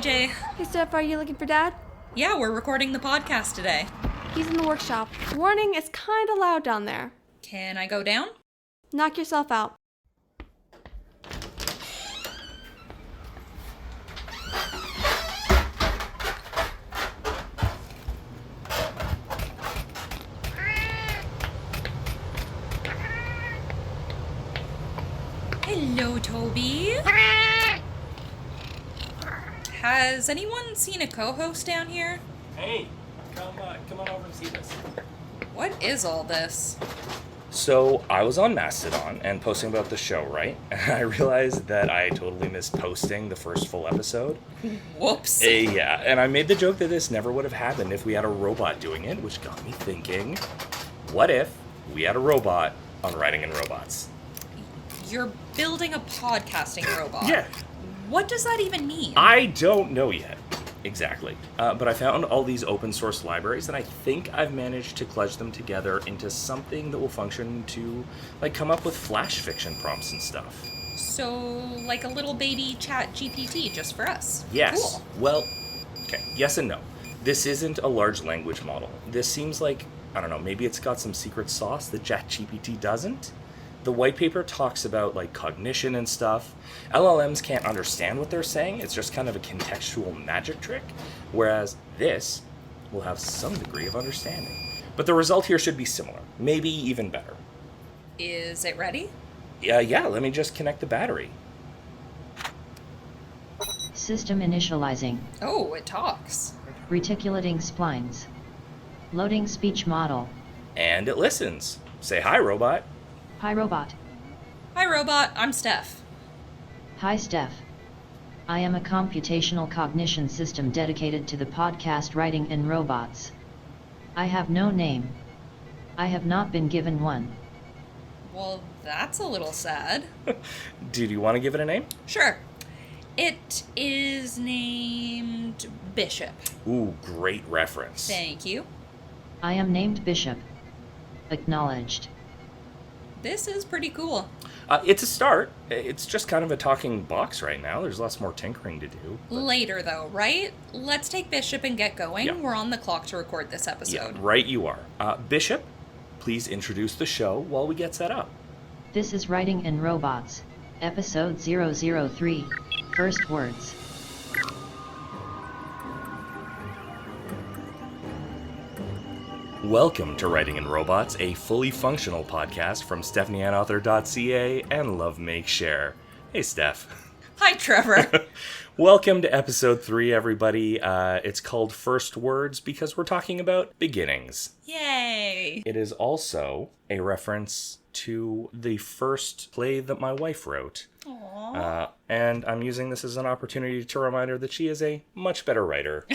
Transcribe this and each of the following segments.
Jay. Hey, Steph, are you looking for Dad? Yeah, we're recording the podcast today. He's in the workshop. Warning, it's kinda loud down there. Can I go down? Knock yourself out. Hello, Toby. Has anyone seen a co-host down here? Hey, come on over and see this. What is all this? So, I was on Mastodon and posting about the show, right? And I realized that I totally missed posting the first full episode. Whoops. Yeah, and I made the joke that this never would have happened if we had a robot doing it, which got me thinking, what if we had a robot on Writing in Robots? You're building a podcasting robot. Yeah. What does that even mean? I don't know yet. Exactly. But I found all these open source libraries, and I think I've managed to kludge them together into something that will function to, like, come up with flash fiction prompts and stuff. So, like a little baby chat GPT just for us. Yes. Cool. Well, okay, yes and no. This isn't a large language model. This seems like, I don't know, maybe it's got some secret sauce that ChatGPT doesn't. The white paper talks about, like, cognition and stuff. LLMs can't understand what they're saying. It's just kind of a contextual magic trick, whereas this will have some degree of understanding. But the result here should be similar, maybe even better. Is it ready? Yeah, let me just connect the battery. System initializing. Oh, it talks. Reticulating splines. Loading speech model. And it listens. Say hi, robot. Hi, robot. Hi, robot. I'm Steph. Hi, Steph. I am a computational cognition system dedicated to the podcast Writing in Robots. I have no name. I have not been given one. Well, that's a little sad. Do you want to give it a name? Sure. It is named Bishop. Ooh, great reference. Thank you. I am named Bishop. Acknowledged. This is pretty cool. It's a start. It's just kind of a talking box right now. There's lots more tinkering to do. Later, though, right? Let's take Bishop and get going. Yeah. We're on the clock to record this episode. Yeah, right you are. Bishop, please introduce the show while we get set up. This is Writing in Robots, episode 003, First Words. Welcome to Writing in Robots, a fully functional podcast from StephanieAnAuthor.ca and Love Make Share. Hey, Steph. Hi, Trevor. Welcome to episode 3, everybody. It's called First Words because we're talking about beginnings. Yay. It is also a reference to the first play that my wife wrote. Aww. And I'm using this as an opportunity to remind her that she is a much better writer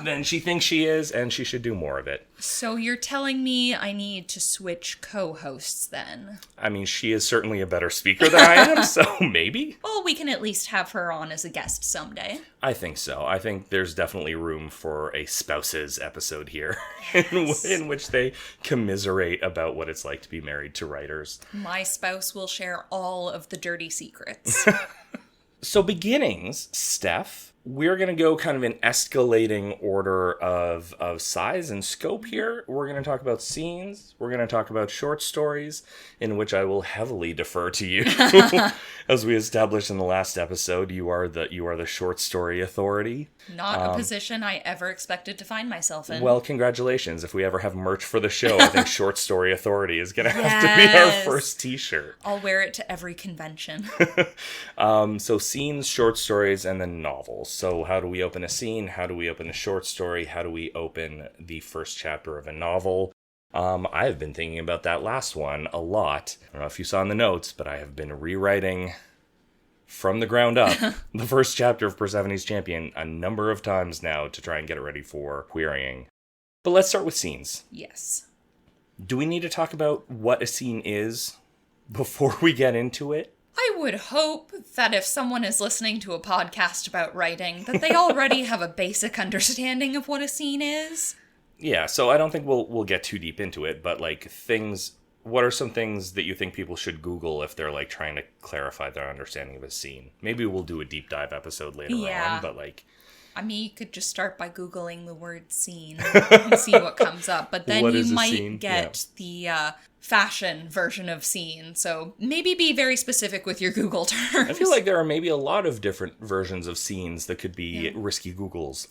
than she thinks she is, and she should do more of it. So you're telling me I need to switch co-hosts then? I mean, she is certainly a better speaker than I am, so maybe? Well, we can at least have her on as a guest someday. I think so. I think there's definitely room for a spouses episode here, Yes. in which they commiserate about what it's like to be married to writers. My spouse will share all of the dirty secrets. So beginnings, Steph, we're going to go kind of in escalating order of size and scope here. We're going to talk about scenes. We're going to talk about short stories, in which I will heavily defer to you. As we established in the last episode, you are the short story authority. Not a position I ever expected to find myself in. Well, congratulations. If we ever have merch for the show, I think short story authority is going to have to be our first t-shirt. I'll wear it to every convention. So scenes, short stories, and then novels. So how do we open a scene? How do we open a short story? How do we open the first chapter of a novel? I've been thinking about that last one a lot. I don't know if you saw in the notes, but I have been rewriting from the ground up the first chapter of Persephone's Champion a number of times now to try and get it ready for querying. But let's start with scenes. Yes. Do we need to talk about what a scene is before we get into it? I would hope that if someone is listening to a podcast about writing, that they already have a basic understanding of what a scene is. Yeah, so I don't think we'll get too deep into it, but like what are some things that you think people should Google if they're like trying to clarify their understanding of a scene? Maybe we'll do a deep dive episode later on, but like I mean, you could just start by Googling the word scene and see what comes up. But then What you is a might scene? get the fashion version of scene. So maybe be very specific with your Google terms. I feel like there are maybe a lot of different versions of scenes that could be risky Googles.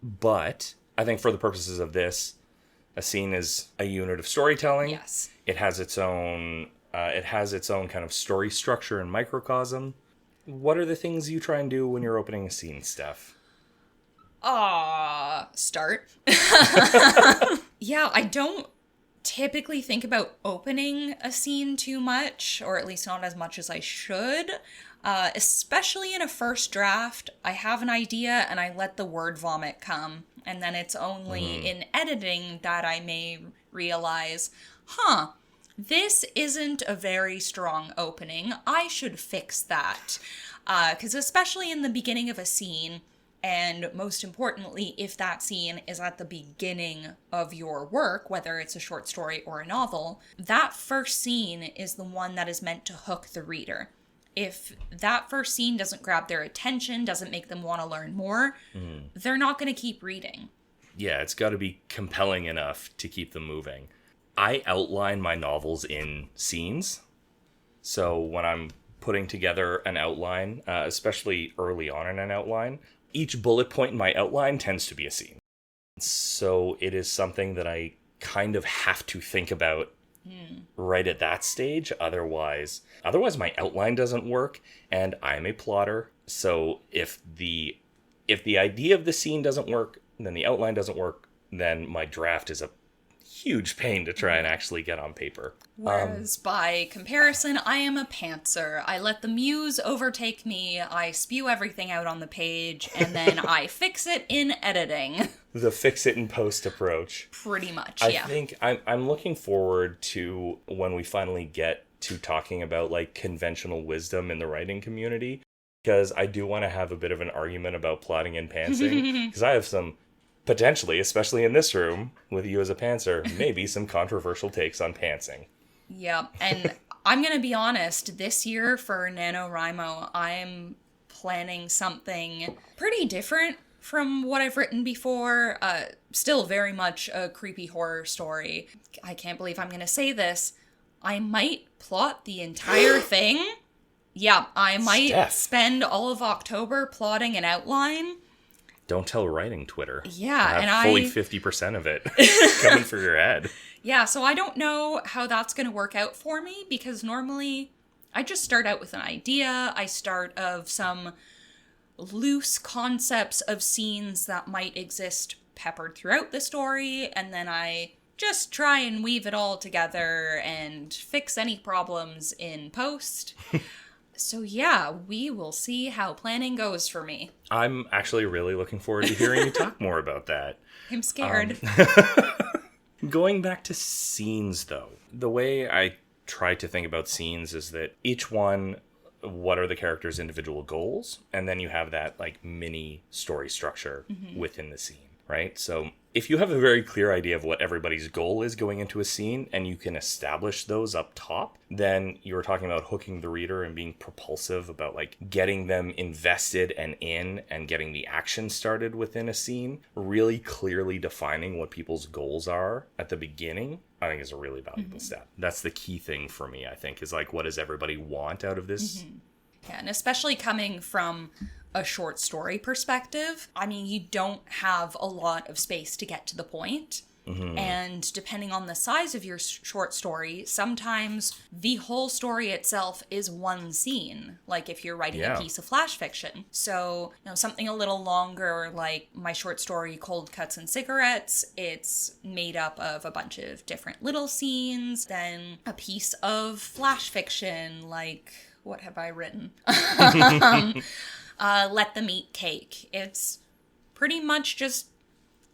But I think for the purposes of this, a scene is a unit of storytelling. Yes. It has its own kind of story structure and microcosm. What are the things you try and do when you're opening a scene, Steph? Start. Yeah, I don't typically think about opening a scene too much, or at least not as much as I should. Especially in a first draft, I have an idea and I let the word vomit come. And then it's only in editing that I may realize, this isn't a very strong opening. I should fix that. Because especially in the beginning of a scene, and most importantly, if that scene is at the beginning of your work, whether it's a short story or a novel, that first scene is the one that is meant to hook the reader. If that first scene doesn't grab their attention, doesn't make them want to learn more, they're not going to keep reading. Yeah, it's got to be compelling enough to keep them moving. I outline my novels in scenes. So when I'm putting together an outline, especially early on in an outline, each bullet point in my outline tends to be a scene. So it is something that I kind of have to think about right at that stage. Otherwise my outline doesn't work, and I'm a plotter. So if the idea of the scene doesn't work, then the outline doesn't work, then my draft is a huge pain to try and actually get on paper. Whereas by comparison, I am a pantser. I let the muse overtake me, I spew everything out on the page, and then I fix it in editing. The fix it in post approach. Pretty much, I yeah. think I'm looking forward to when we finally get to talking about like conventional wisdom in the writing community, because I do want to have a bit of an argument about plotting and pantsing, because I have some potentially, especially in this room, with you as a pantser, maybe some controversial takes on pantsing. Yeah, and I'm going to be honest, this year for NaNoWriMo, I'm planning something pretty different from what I've written before. Still very much a creepy horror story. I can't believe I'm going to say this. I might plot the entire thing. Yeah, I might Steph. spend all of October plotting an outline. Don't tell writing Twitter. Yeah, and fully 50% of it coming for your head. Yeah, so I don't know how that's going to work out for me, because normally I just start out with an idea. I start of some loose concepts of scenes that might exist peppered throughout the story, and then I just try and weave it all together and fix any problems in post. So yeah, we will see how planning goes for me. I'm actually really looking forward to hearing you talk more about that. I'm scared. Going back to scenes, though, the way I try to think about scenes is that each one, what are the characters' individual goals? And then you have that like mini story structure within the scene, right? So if you have a very clear idea of what everybody's goal is going into a scene, and you can establish those up top, then you're talking about hooking the reader and being propulsive about like getting them invested and in and getting the action started within a scene. Really clearly defining what people's goals are at the beginning, I think is a really valuable step. That's the key thing for me, I think, is like, what does everybody want out of this? Yeah, and especially coming from a short story perspective, I mean, you don't have a lot of space to get to the point. And depending on the size of your short story, sometimes the whole story itself is one scene, like if you're writing a piece of flash fiction. So, you know, something a little longer, like my short story Cold Cuts and Cigarettes, it's made up of a bunch of different little scenes. Then a piece of flash fiction, like, what have I written? Let Them Eat Cake. It's pretty much just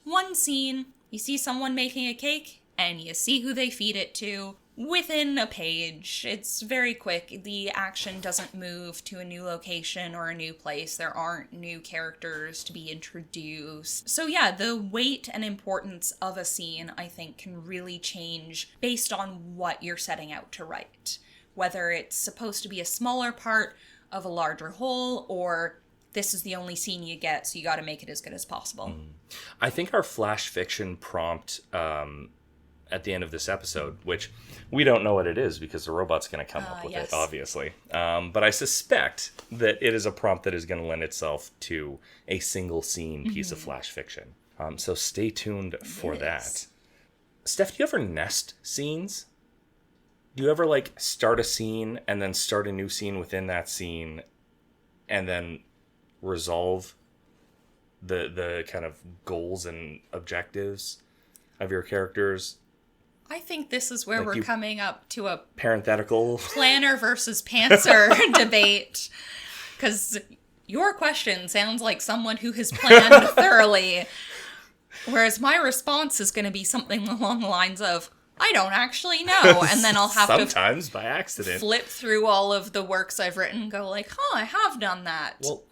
one scene. You see someone making a cake, and you see who they feed it to within a page. It's very quick. The action doesn't move to a new location or a new place. There aren't new characters to be introduced. So yeah, the weight and importance of a scene, I think, can really change based on what you're setting out to write. Whether it's supposed to be a smaller part of a larger whole, or this is the only scene you get, so you got to make it as good as possible. I think our flash fiction prompt at the end of this episode, which we don't know what it is because the robot's going to come up with it, obviously. But I suspect that it is a prompt that is going to lend itself to a single scene piece of flash fiction. So stay tuned for that. Steph, do you ever nest scenes? Do you ever like start a scene and then start a new scene within that scene and then resolve the kind of goals and objectives of your characters? I think this is where we're coming up to a parenthetical planner versus pantser debate. Because your question sounds like someone who has planned thoroughly. Whereas my response is going to be something along the lines of, I don't actually know. And then I'll have sometimes by accident flip through all of the works I've written and go like, I have done that. Well,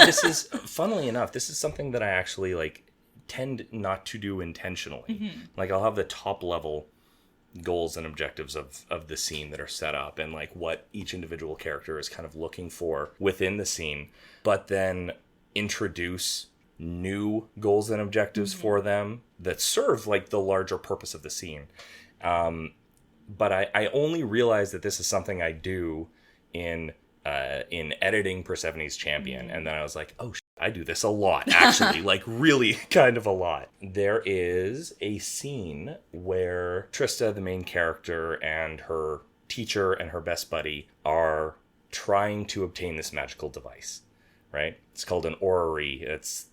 this is, funnily enough, this is something that I actually like tend not to do intentionally. Like I'll have the top level goals and objectives of the scene that are set up and like what each individual character is kind of looking for within the scene, but then introduce new goals and objectives for them that serve like the larger purpose of the scene. But I only realized that this is something I do in editing Persephone's Champion, and then I was like, oh I do this a lot, actually, like really kind of a lot. There is a scene where Trista, the main character, and her teacher and her best buddy are trying to obtain this magical device, right? It's called an orrery. It's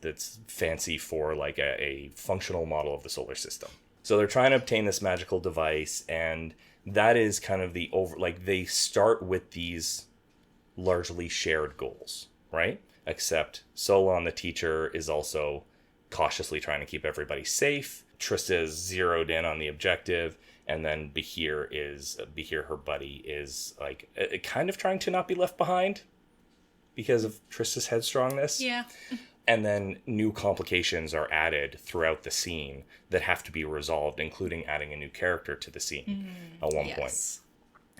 fancy for like a functional model of the solar system. So they're trying to obtain this magical device, and that is kind of they start with these largely shared goals, right? Except Solon, the teacher, is also cautiously trying to keep everybody safe. Trista is zeroed in on the objective, and then Behir, her buddy, is like kind of trying to not be left behind because of Trista's headstrongness. Yeah. And then new complications are added throughout the scene that have to be resolved, including adding a new character to the scene at one point.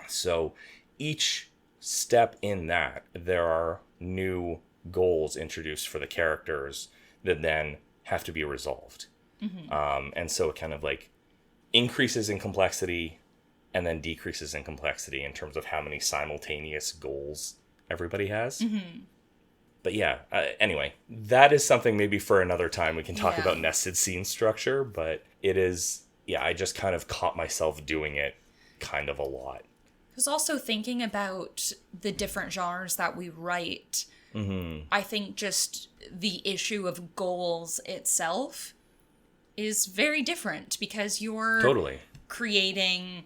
So each step in that, there are new goals introduced for the characters that then have to be resolved. And so it kind of like increases in complexity and then decreases in complexity in terms of how many simultaneous goals everybody has. But yeah, anyway, that is something maybe for another time we can talk about nested scene structure, but it is, I just kind of caught myself doing it kind of a lot. Because also thinking about the different genres that we write, I think just the issue of goals itself is very different because you're creating,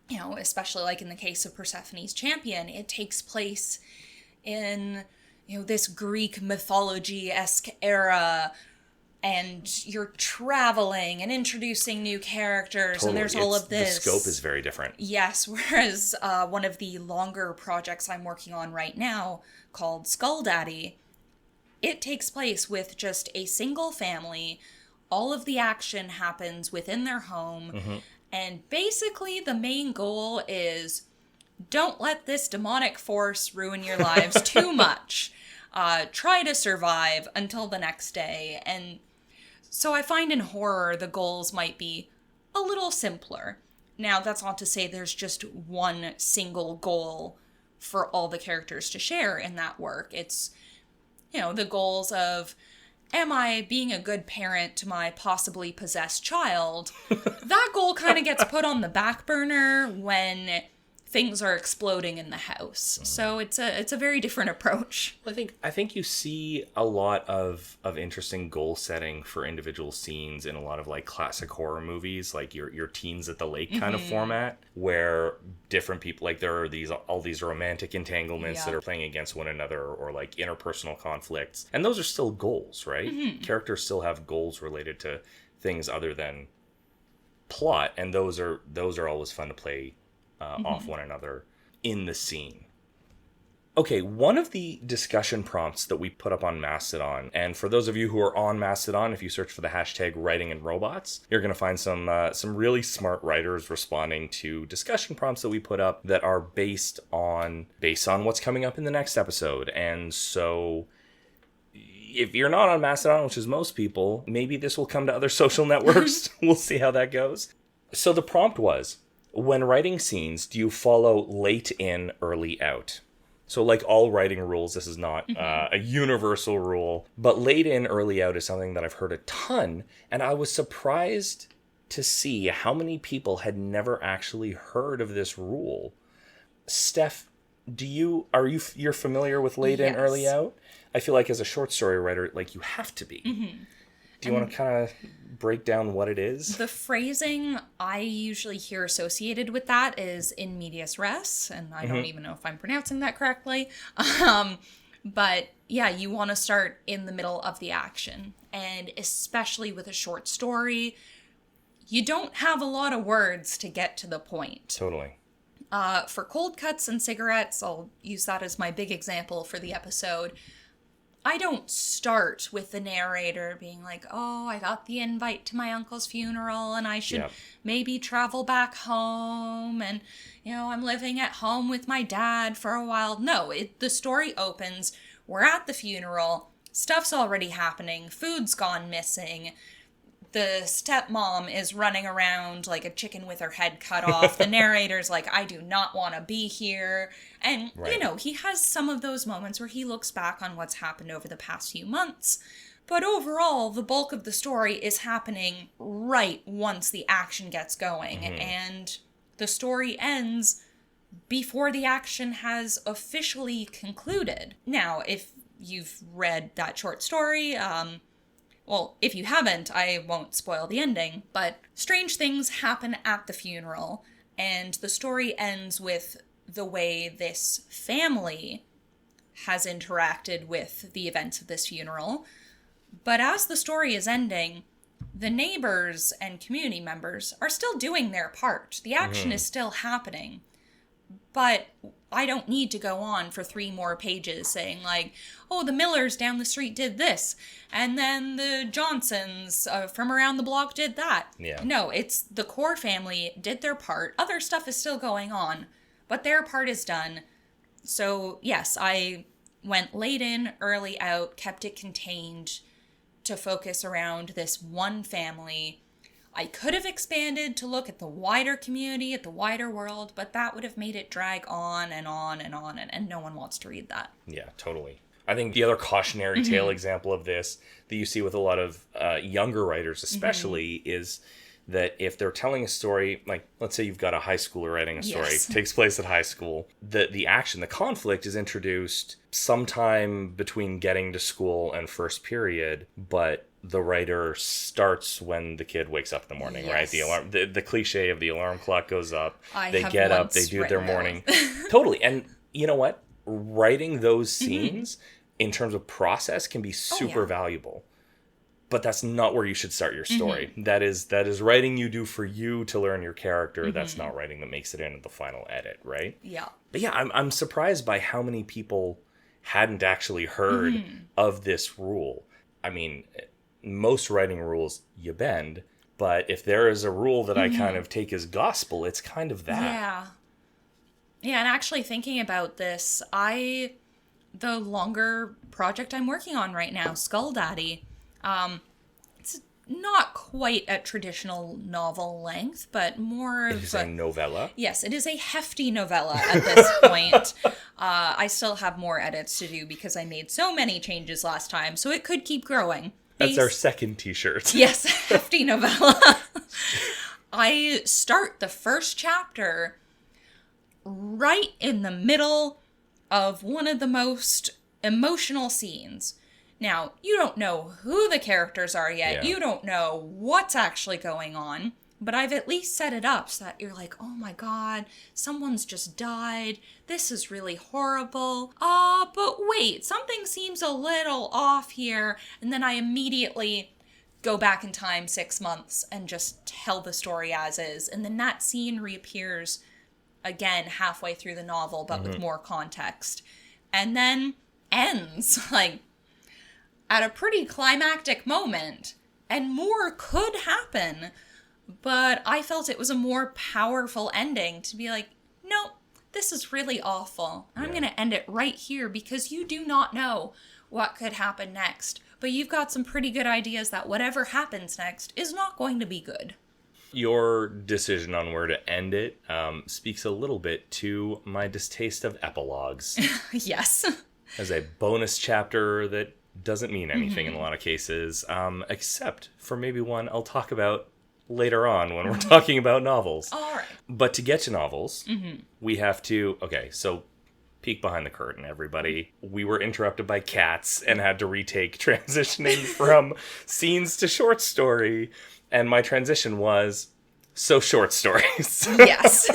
especially like in the case of Persephone's Champion, it takes place in, this Greek mythology-esque era, and you're traveling and introducing new characters, and there's all of this. The scope is very different. Yes, whereas one of the longer projects I'm working on right now, called Skull Daddy, it takes place with just a single family. All of the action happens within their home, and basically the main goal is don't let this demonic force ruin your lives too much. Try to survive until the next day. And so I find in horror the goals might be a little simpler. Now, that's not to say there's just one single goal for all the characters to share in that work. It's, the goals of, am I being a good parent to my possibly possessed child? That goal kind of gets put on the back burner when things are exploding in the house. So it's a very different approach. I think you see a lot of interesting goal setting for individual scenes in a lot of like classic horror movies, like your Teens at the Lake kind of format, where different people, like there are all these romantic entanglements that are playing against one another, or like interpersonal conflicts, and those are still goals, right? Characters still have goals related to things other than plot, and those are always fun to play off one another in the scene. Okay, one of the discussion prompts that we put up on Mastodon, and for those of you who are on Mastodon, if you search for the hashtag writing and robots, you're going to find some really smart writers responding to discussion prompts that we put up that are based on what's coming up in the next episode. And so if you're not on Mastodon, which is most people, maybe this will come to other social networks. We'll see how that goes. So the prompt was, when writing scenes, do you follow late in, early out? So like all writing rules, this is not a universal rule, but late in, early out is something that I've heard a ton, and I was surprised to see how many people had never actually heard of this rule. Steph, you're familiar with late in, early out? I feel like as a short story writer, like you have to be. Do you want to kind of break down what it is? The phrasing I usually hear associated with that is in medias res, and I don't even know if I'm pronouncing that correctly. But yeah, you want to start in the middle of the action. And especially with a short story, you don't have a lot of words to get to the point. Totally. For cold cuts and cigarettes, I'll use that as my big example for the episode. I don't start with the narrator being like, oh, I got the invite to my uncle's funeral and I should maybe travel back home and, I'm living at home with my dad for a while. No, the story opens, we're at the funeral, stuff's already happening, food's gone missing, the stepmom is running around like a chicken with her head cut off. The narrator's like, I do not want to be here. And, he has some of those moments where he looks back on what's happened over the past few months. But overall, the bulk of the story is happening right once the action gets going. And the story ends before the action has officially concluded. Now, if you've read that short story, well, if you haven't, I won't spoil the ending, but strange things happen at the funeral, and the story ends with the way this family has interacted with the events of this funeral. But as the story is ending, the neighbors and community members are still doing their part. The action is still happening. But I don't need to go on for 3 more pages saying like, oh, the Millers down the street did this, and then the Johnsons from around the block did that. Yeah. No, it's the core family did their part. Other stuff is still going on, but their part is done. So yes, I went late in, early out, kept it contained to focus around this one family. I could have expanded to look at the wider community, at the wider world, but that would have made it drag on and on and on, and no one wants to read that. Yeah, totally. I think the other cautionary tale example of this that you see with a lot of younger writers especially is that if they're telling a story, like let's say you've got a high schooler writing a story, takes place at high school, the action, the conflict is introduced sometime between getting to school and first period, but the writer starts when the kid wakes up in the morning, right? The alarm, the cliche of the alarm clock goes up, they get up, they do their morning. Totally. And you know what? Writing those scenes in terms of process can be super valuable. But that's not where you should start your story. That is writing you do for you to learn your character. That's not writing that makes it into the final edit, right? Yeah. But yeah, I'm surprised by how many people hadn't actually heard of this rule. I mean, most writing rules you bend, but if there is a rule that I kind of take as gospel, it's kind of that. Yeah. Yeah, and actually thinking about this, the longer project I'm working on right now, Skull Daddy, it's not quite at traditional novel length, but more of a novella. Yes, it is a hefty novella at this point. I still have more edits to do because I made so many changes last time, so it could keep growing. That's our second t-shirt. Yes, hefty novella. I start the first chapter right in the middle of one of the most emotional scenes. Now, you don't know who the characters are yet. Yeah. You don't know what's actually going on. But I've at least set it up so that you're like, oh my god, someone's just died. This is really horrible. But wait, something seems a little off here. And then I immediately go back in time 6 months and just tell the story as is. And then that scene reappears again halfway through the novel, but with more context. And then ends, like, at a pretty climactic moment. And more could happen. But I felt it was a more powerful ending to be like, no, this is really awful. I'm going to end it right here because you do not know what could happen next. but you've got some pretty good ideas that whatever happens next is not going to be good. Your decision on where to end it speaks a little bit to my distaste of epilogues. Yes. As a bonus chapter that doesn't mean anything in a lot of cases, except for maybe one I'll talk about later on when we're talking about novels. All right. But to get to novels, we have to... Okay, so peek behind the curtain, everybody. We were interrupted by cats and had to retake transitioning from scenes to short story. And my transition was, so short stories. Yes.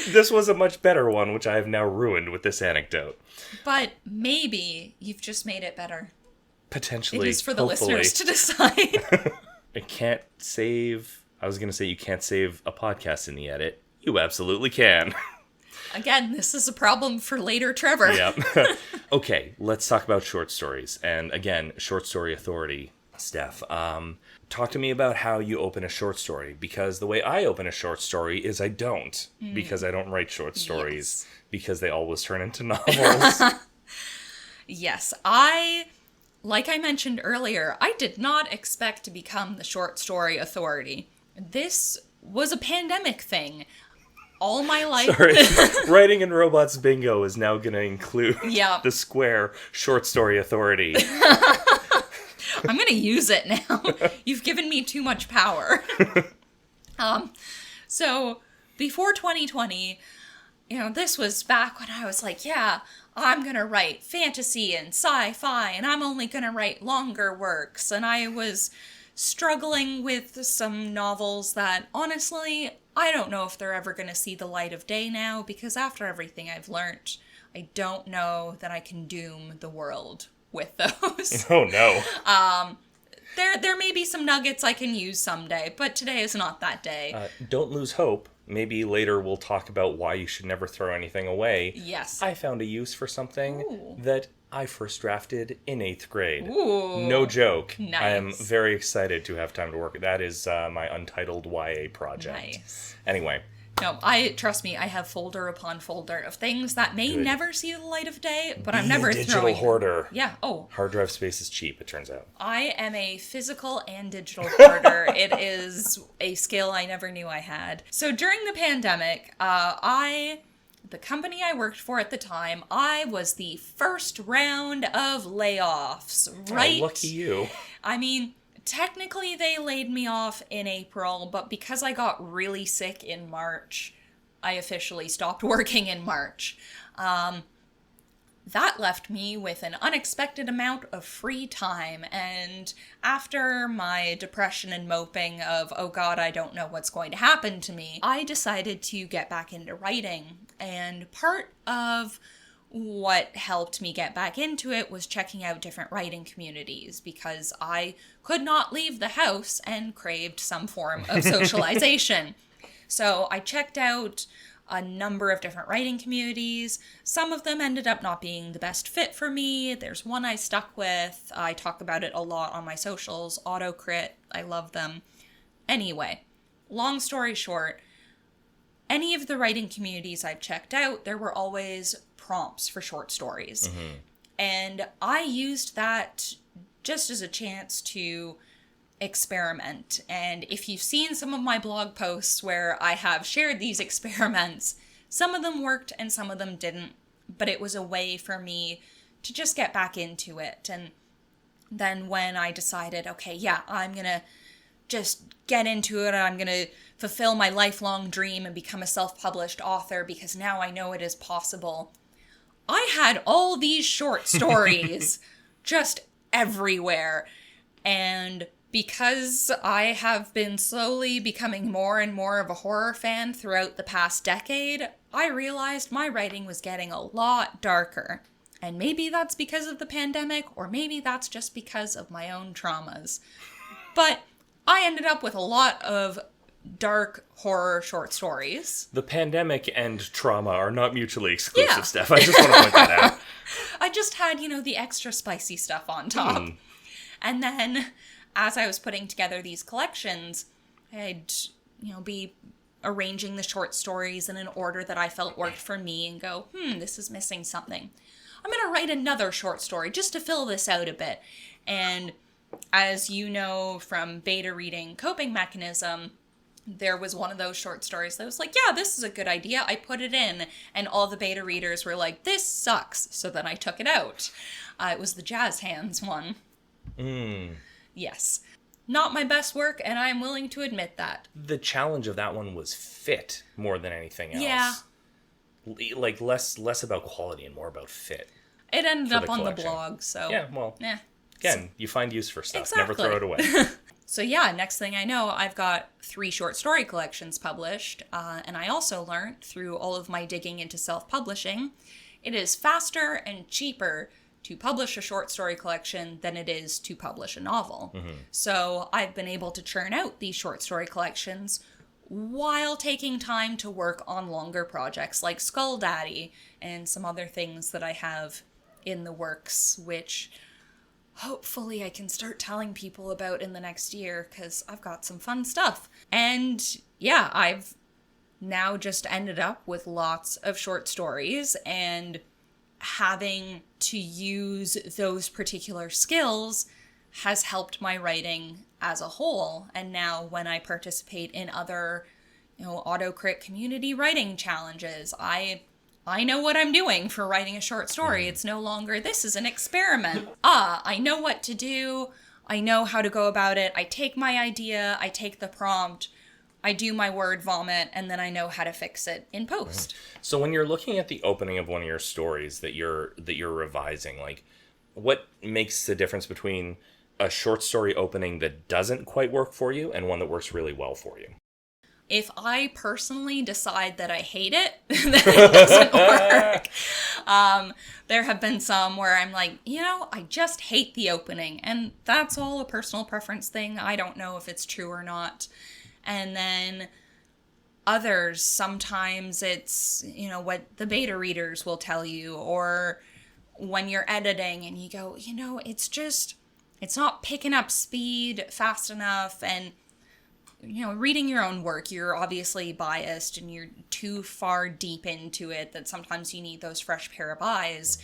This was a much better one, which I have now ruined with this anecdote. But maybe you've just made it better. Potentially. It is for the hopefully. listeners to decide. I can't save... I was going to say you can't save a podcast in the edit. You absolutely can. Again, this is a problem for later Trevor. Yep. Okay, let's talk about short stories. And again, short story authority, Steph. Talk to me about how you open a short story, because the way I open a short story is I don't, because I don't write short stories, because they always turn into novels. Yes, like I mentioned earlier, I did not expect to become the short story authority. This was a pandemic thing. All my life... Sorry, Writing in Robots Bingo is now going to include the square short story authority. I'm going to use it now. You've given me too much power. So before 2020, this was back when I was like, yeah, I'm going to write fantasy and sci-fi, and I'm only going to write longer works. And I was struggling with some novels that, honestly, I don't know if they're ever going to see the light of day now, because after everything I've learned, I don't know that I can doom the world with those. Oh, no. There may be some nuggets I can use someday, but today is not that day. Don't lose hope. Maybe later we'll talk about why you should never throw anything away. Yes. I found a use for something that I first drafted in 8th grade. Ooh. No joke. Nice. I am very excited to have time to work. That is my untitled YA project. Nice. Anyway. No, trust me, I have folder upon folder of things that may never see the light of day, but I'm never digital throwing hoarder. Yeah, Hard drive space is cheap, it turns out. I am a physical and digital hoarder. It is a skill I never knew I had. So during the pandemic, the company I worked for at the time, I was the first round of layoffs, right? Oh, lucky you. I mean, technically they laid me off in April, but because I got really sick in March, I officially stopped working in March. That left me with an unexpected amount of free time, and after my depression and moping of, oh god, I don't know what's going to happen to me, I decided to get back into writing. And part of what helped me get back into it was checking out different writing communities, because I could not leave the house and craved some form of socialization. So I checked out a number of different writing communities. Some of them ended up not being the best fit for me. There's one I stuck with. I talk about it a lot on my socials. Autocrit, I love them. Anyway, long story short, any of the writing communities I've checked out, there were always prompts for short stories. Mm-hmm. And I used that just as a chance to experiment. And if you've seen some of my blog posts where I have shared these experiments, some of them worked and some of them didn't, but it was a way for me to just get back into it. And then when I decided, okay, yeah, I'm gonna just get into it, I'm gonna fulfill my lifelong dream and become a self-published author because now I know it is possible, I had all these short stories just everywhere. And because I have been slowly becoming more and more of a horror fan throughout the past decade, I realized my writing was getting a lot darker. And maybe that's because of the pandemic, or maybe that's just because of my own traumas. But I ended up with a lot of dark horror short stories. The pandemic and trauma are not mutually exclusive, Steph. I just want to point that out. I just had, the extra spicy stuff on top. And then as I was putting together these collections, I'd, be arranging the short stories in an order that I felt worked for me and go, this is missing something. I'm going to write another short story just to fill this out a bit. And as you know from beta reading Coping Mechanism, there was one of those short stories that was like, yeah, this is a good idea. I put it in, and all the beta readers were like, this sucks. So then I took it out. It was the Jazz Hands one. Yes. Not my best work, and I'm willing to admit that. The challenge of that one was fit more than anything else. Yeah. Like, less about quality and more about fit. It ended up on collection. the blog, so... Yeah, well, again, you find use for stuff. Exactly. Never throw it away. So yeah, next thing I know, I've got 3 short story collections published, and I also learned through all of my digging into self-publishing, it is faster and cheaper to publish a short story collection than it is to publish a novel. So I've been able to churn out these short story collections while taking time to work on longer projects like Skull Daddy and some other things that I have in the works, which hopefully I can start telling people about in the next year, because I've got some fun stuff. And yeah, I've now just ended up with lots of short stories, and having to use those particular skills has helped my writing as a whole. And now when I participate in other, AutoCrit community writing challenges, I know what I'm doing for writing a short story. It's no longer, this is an experiment. I know what to do. I know how to go about it. I take my idea, I take the prompt, I do my word vomit, and then I know how to fix it in post. So when you're looking at the opening of one of your stories that you're revising, like, what makes the difference between a short story opening that doesn't quite work for you and one that works really well for you? If I personally decide that I hate it, then it doesn't work. There have been some where I'm like, I just hate the opening. And that's all a personal preference thing. I don't know if it's true or not. And then others, sometimes it's, what the beta readers will tell you. Or when you're editing and you go, it's not picking up speed fast enough. And reading your own work, you're obviously biased and you're too far deep into it that sometimes you need those fresh pair of eyes.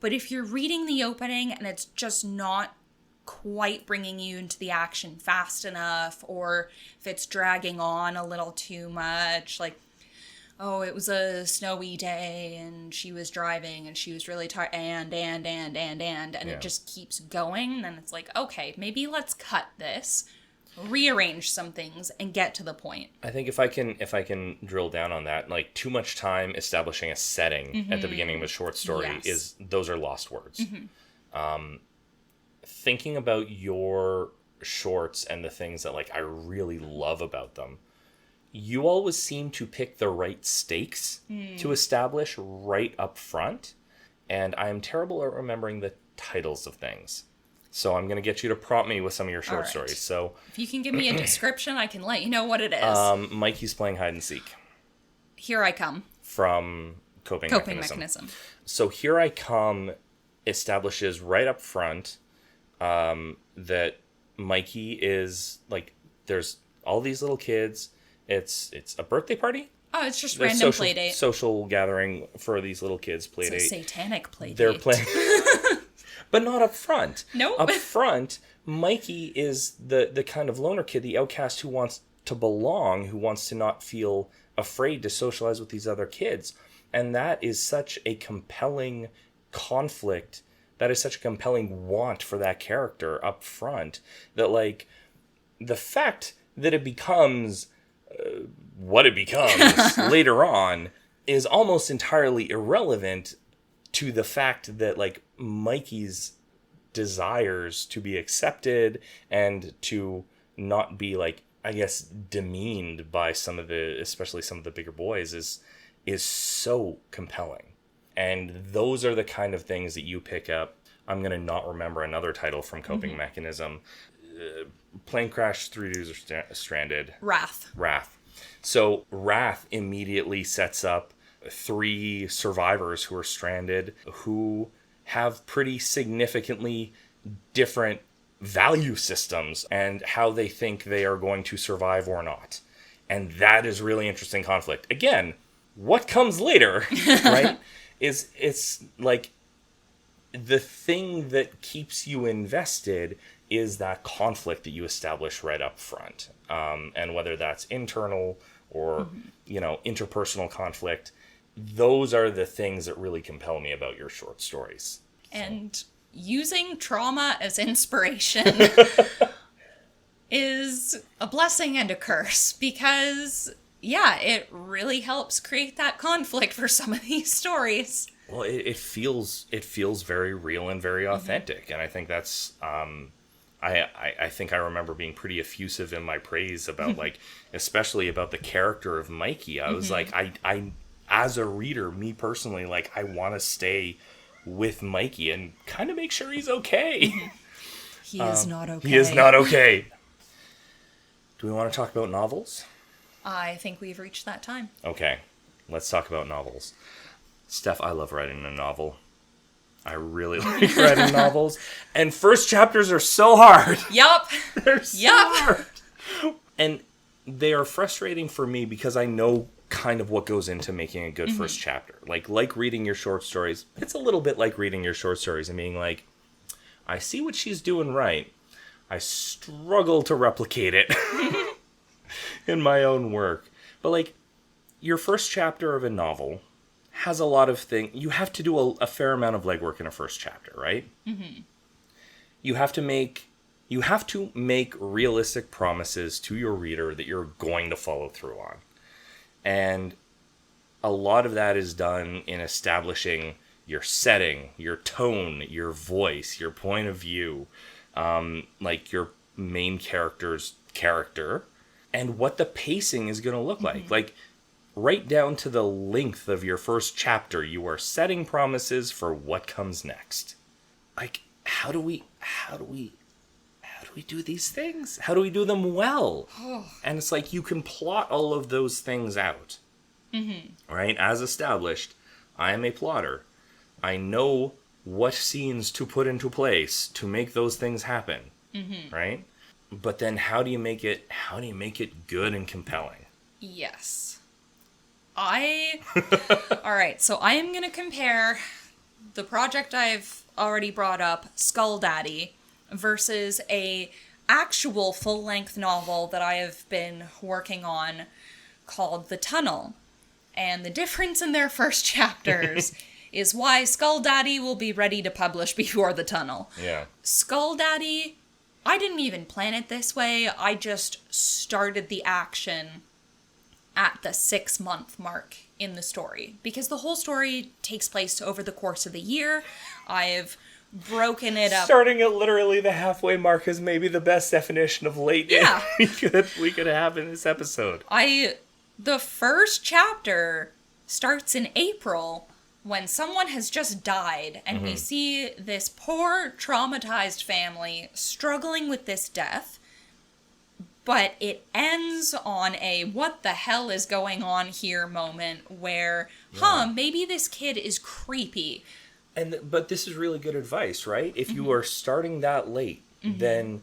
But if you're reading the opening and it's just not quite bringing you into the action fast enough, or if it's dragging on a little too much, like, it was a snowy day and she was driving and she was really tired and it just keeps going, then it's like, okay, maybe let's cut this, rearrange some things, and get to the point. I think if I can drill down on that, like, too much time establishing a setting at the beginning of a short story those are lost words. Thinking about your shorts and the things that, like, I really love about them, you always seem to pick the right stakes to establish right up front, and I am terrible at remembering the titles of things. So I'm going to get you to prompt me with some of your short stories. So if you can give me a description, I can let you know what it is. Mikey's playing hide and seek. Here I Come. From Coping Mechanism. So Here I Come establishes right up front that Mikey is, like, there's all these little kids. It's a birthday party. Oh, it's just random play date. Social gathering for these little kids. Play date. It's a satanic play date. They're playing. But not up front. Nope. Up front, Mikey is the kind of loner kid, the outcast who wants to belong, who wants to not feel afraid to socialize with these other kids. And that is such a compelling conflict. That is such a compelling want for that character up front. That, like, the fact that it becomes what it becomes later on is almost entirely irrelevant to the fact that, like, Mikey's desires to be accepted and to not be, like, I guess, demeaned by especially some of the bigger boys is so compelling. And those are the kind of things that you pick up. I'm going to not remember another title from Coping Mechanism. Plane crash, 3 dudes are stranded. Wrath. So Wrath immediately sets up 3 survivors who are stranded, who have pretty significantly different value systems and how they think they are going to survive or not. And that is really interesting conflict. Again, what comes later, right, it's like the thing that keeps you invested is that conflict that you establish right up front. And whether that's internal or, interpersonal conflict, those are the things that really compel me about your short stories. And using trauma as inspiration is a blessing and a curse because, it really helps create that conflict for some of these stories. Well, it feels very real and very authentic, and I think that's I think I remember being pretty effusive in my praise about like, especially about the character of Mikey. I was like, I as a reader, me personally, like I want to stay with Mikey and kind of make sure he's okay. He is not okay. He is not okay. Do we want to talk about novels? I think we've reached that time. Okay, let's talk about novels. Steph, I love writing a novel. I really like writing novels. And first chapters are so hard. Yup. They're so hard. And they are frustrating for me because I know kind of what goes into making a good first chapter. Like reading your short stories. It's a little bit like reading your short stories and being like, I see what she's doing right. I struggle to replicate it in my own work. But like, your first chapter of a novel has a lot of things. You have to do a fair amount of legwork in a first chapter, right? Mm-hmm. You have to make realistic promises to your reader that you're going to follow through on. And a lot of that is done in establishing your setting, your tone, your voice, your point of view, like your main character's character, and what the pacing is going to look like. Like, right down to the length of your first chapter, you are setting promises for what comes next. Like, how do we do these things? How do we do them well? And it's like, you can plot all of those things out. Right? As established, I am a plotter. I know what scenes to put into place to make those things happen. Right? But then how do you make it good and compelling? Yes. All right, so I am going to compare the project I've already brought up, Skull Daddy, versus a actual full-length novel that I have been working on called The Tunnel. And the difference in their first chapters is why Skull Daddy will be ready to publish before The Tunnel. Yeah. Skull Daddy, I didn't even plan it this way. I just started the action at the 6-month mark in the story, because the whole story takes place over the course of the year. I've broken it up. Starting at literally the halfway mark is maybe the best definition of late we could have in this episode. The first chapter starts in April when someone has just died, and we see this poor traumatized family struggling with this death. But it ends on a what the hell is going on here moment where, maybe this kid is creepy. But this is really good advice, right? If you are starting that late, then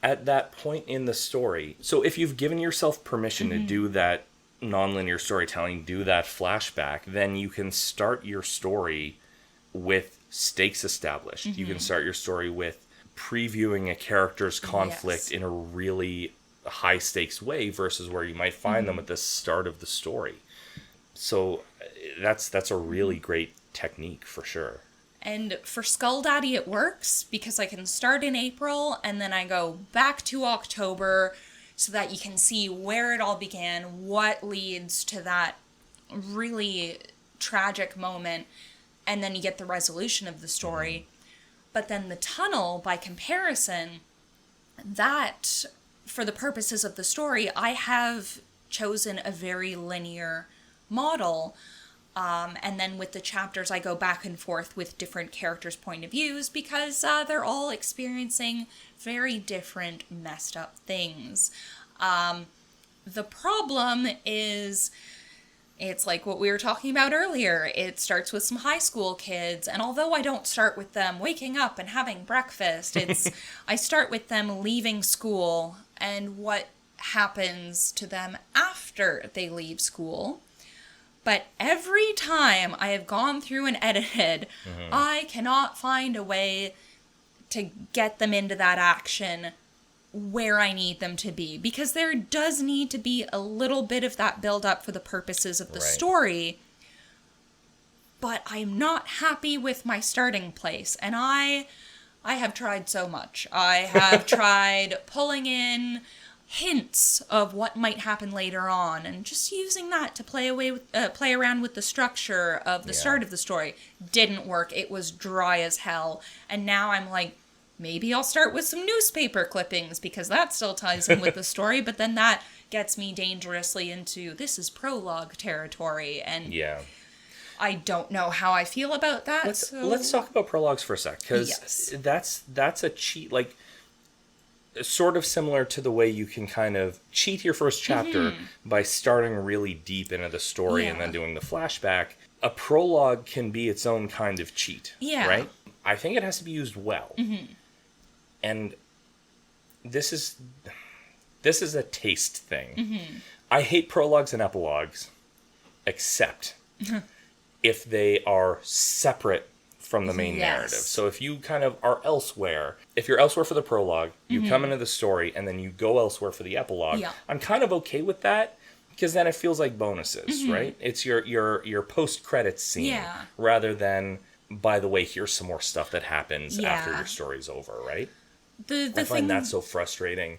at that point in the story, so if you've given yourself permission to do that nonlinear storytelling, do that flashback, then you can start your story with stakes established. You can start your story with previewing a character's conflict in a really high stakes way versus where you might find them at the start of the story. So that's a really great technique for sure. And for Skull Daddy it works because I can start in April and then I go back to October so that you can see where it all began, what leads to that really tragic moment, and then you get the resolution of the story. But then The Tunnel, by comparison, that, for the purposes of the story, I have chosen a very linear model. And then with the chapters, I go back and forth with different characters' point of views because they're all experiencing very different messed up things. The problem is, it's like what we were talking about earlier. It starts with some high school kids, and although I don't start with them waking up and having breakfast, I start with them leaving school and what happens to them after they leave school. But every time I have gone through and edited, I cannot find a way to get them into that action where I need them to be. Because there does need to be a little bit of that build up for the purposes of the story. But I'm not happy with my starting place. And I have tried so much. I have tried pulling in hints of what might happen later on and just using that to play around with the structure of the start of the story. Didn't work. It was dry as hell. And now I'm like, maybe I'll start with some newspaper clippings because that still ties in with the story, but then that gets me dangerously into this is prologue territory, and I don't know how I feel about that. Let's talk about prologues for a sec, because that's a cheat, like, sort of similar to the way you can kind of cheat your first chapter by starting really deep into the story and then doing the flashback. A prologue can be its own kind of cheat, right? I think it has to be used well. And this is a taste thing. I hate prologues and epilogues, except if they are separate from the main narrative. So if you kind of are elsewhere, if you're elsewhere for the prologue, you come into the story, and then you go elsewhere for the epilogue, I'm kind of okay with that, because then it feels like bonuses, right? It's your post-credits scene, rather than, by the way, here's some more stuff that happens after your story's over, right? I find that so frustrating.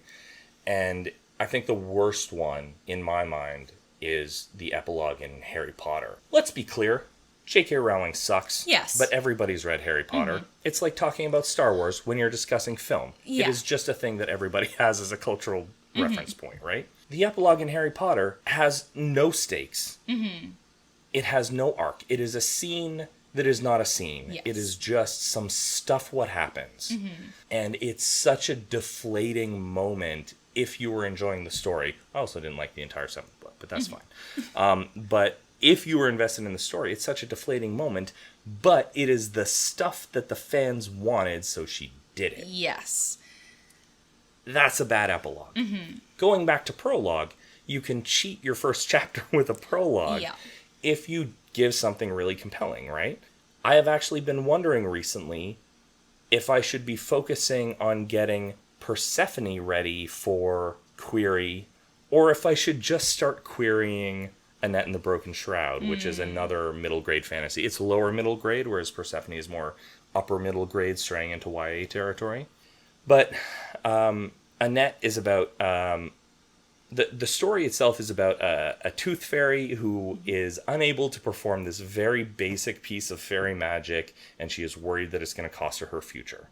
And I think the worst one, in my mind, is the epilogue in Harry Potter. Let's be clear. J.K. Rowling sucks. Yes. But everybody's read Harry Potter. It's like talking about Star Wars when you're discussing film. It is just a thing that everybody has as a cultural reference point, right? The epilogue in Harry Potter has no stakes. It has no arc. It is a scene that is not a scene. Yes. It is just some stuff what happens. And it's such a deflating moment if you were enjoying the story. I also didn't like the entire seventh book, but that's fine. But if you were invested in the story, it's such a deflating moment, but it is the stuff that the fans wanted, so she did it. Yes. That's a bad epilogue. Going back to prologue, you can cheat your first chapter with a prologue if you give something really compelling, right? I have actually been wondering recently if I should be focusing on getting Persephone ready for query, or if I should just start querying Annette and the Broken Shroud, which is another middle grade fantasy. It's lower middle grade, whereas Persephone is more upper middle grade, straying into YA territory. But Annette is about... The story itself is about a tooth fairy who is unable to perform this very basic piece of fairy magic, and she is worried that it's going to cost her her future.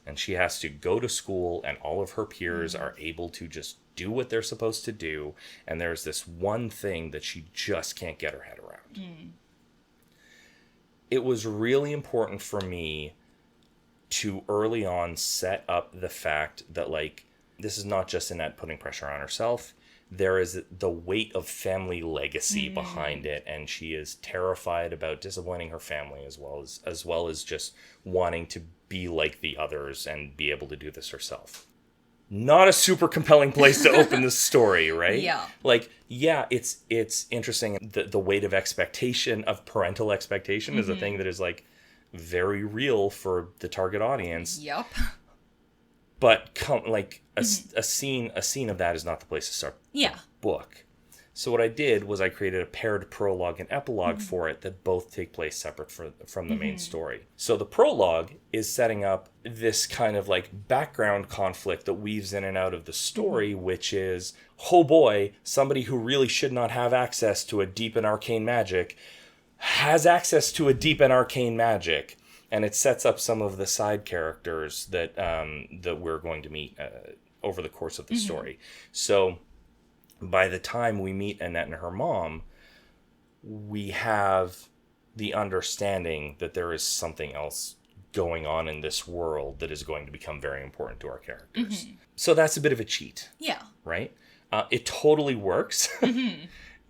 And she has to go to school, and all of her peers are able to just do what they're supposed to do, and there's this one thing that she just can't get her head around. It was really important for me to early on set up the fact that, like, this is not just Annette putting pressure on herself. There is the weight of family legacy behind it, and she is terrified about disappointing her family as well as just wanting to be like the others and be able to do this herself. Not a super compelling place to open the story, right? Like, it's interesting. The weight of expectation, of parental expectation, is a thing that is, like, very real for the target audience. But a scene of that is not the place to start the book. So what I did was I created a paired prologue and epilogue for it that both take place separate from the main story. So the prologue is setting up this kind of like background conflict that weaves in and out of the story, which is, oh boy, somebody who really should not have access to a deep and arcane magic has access to a deep and arcane magic. And it sets up some of the side characters that we're going to meet over the course of the story. So by the time we meet Annette and her mom, we have the understanding that there is something else going on in this world that is going to become very important to our characters. So that's a bit of a cheat. Right? It totally works.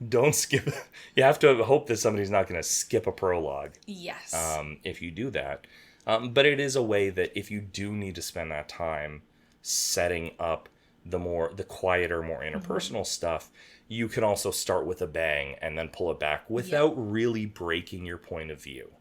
Don't skip. You have to hope that somebody's not going to skip a prologue. If you do that. But it is a way that if you do need to spend that time setting up the quieter, more interpersonal stuff, you can also start with a bang and then pull it back without really breaking your point of view.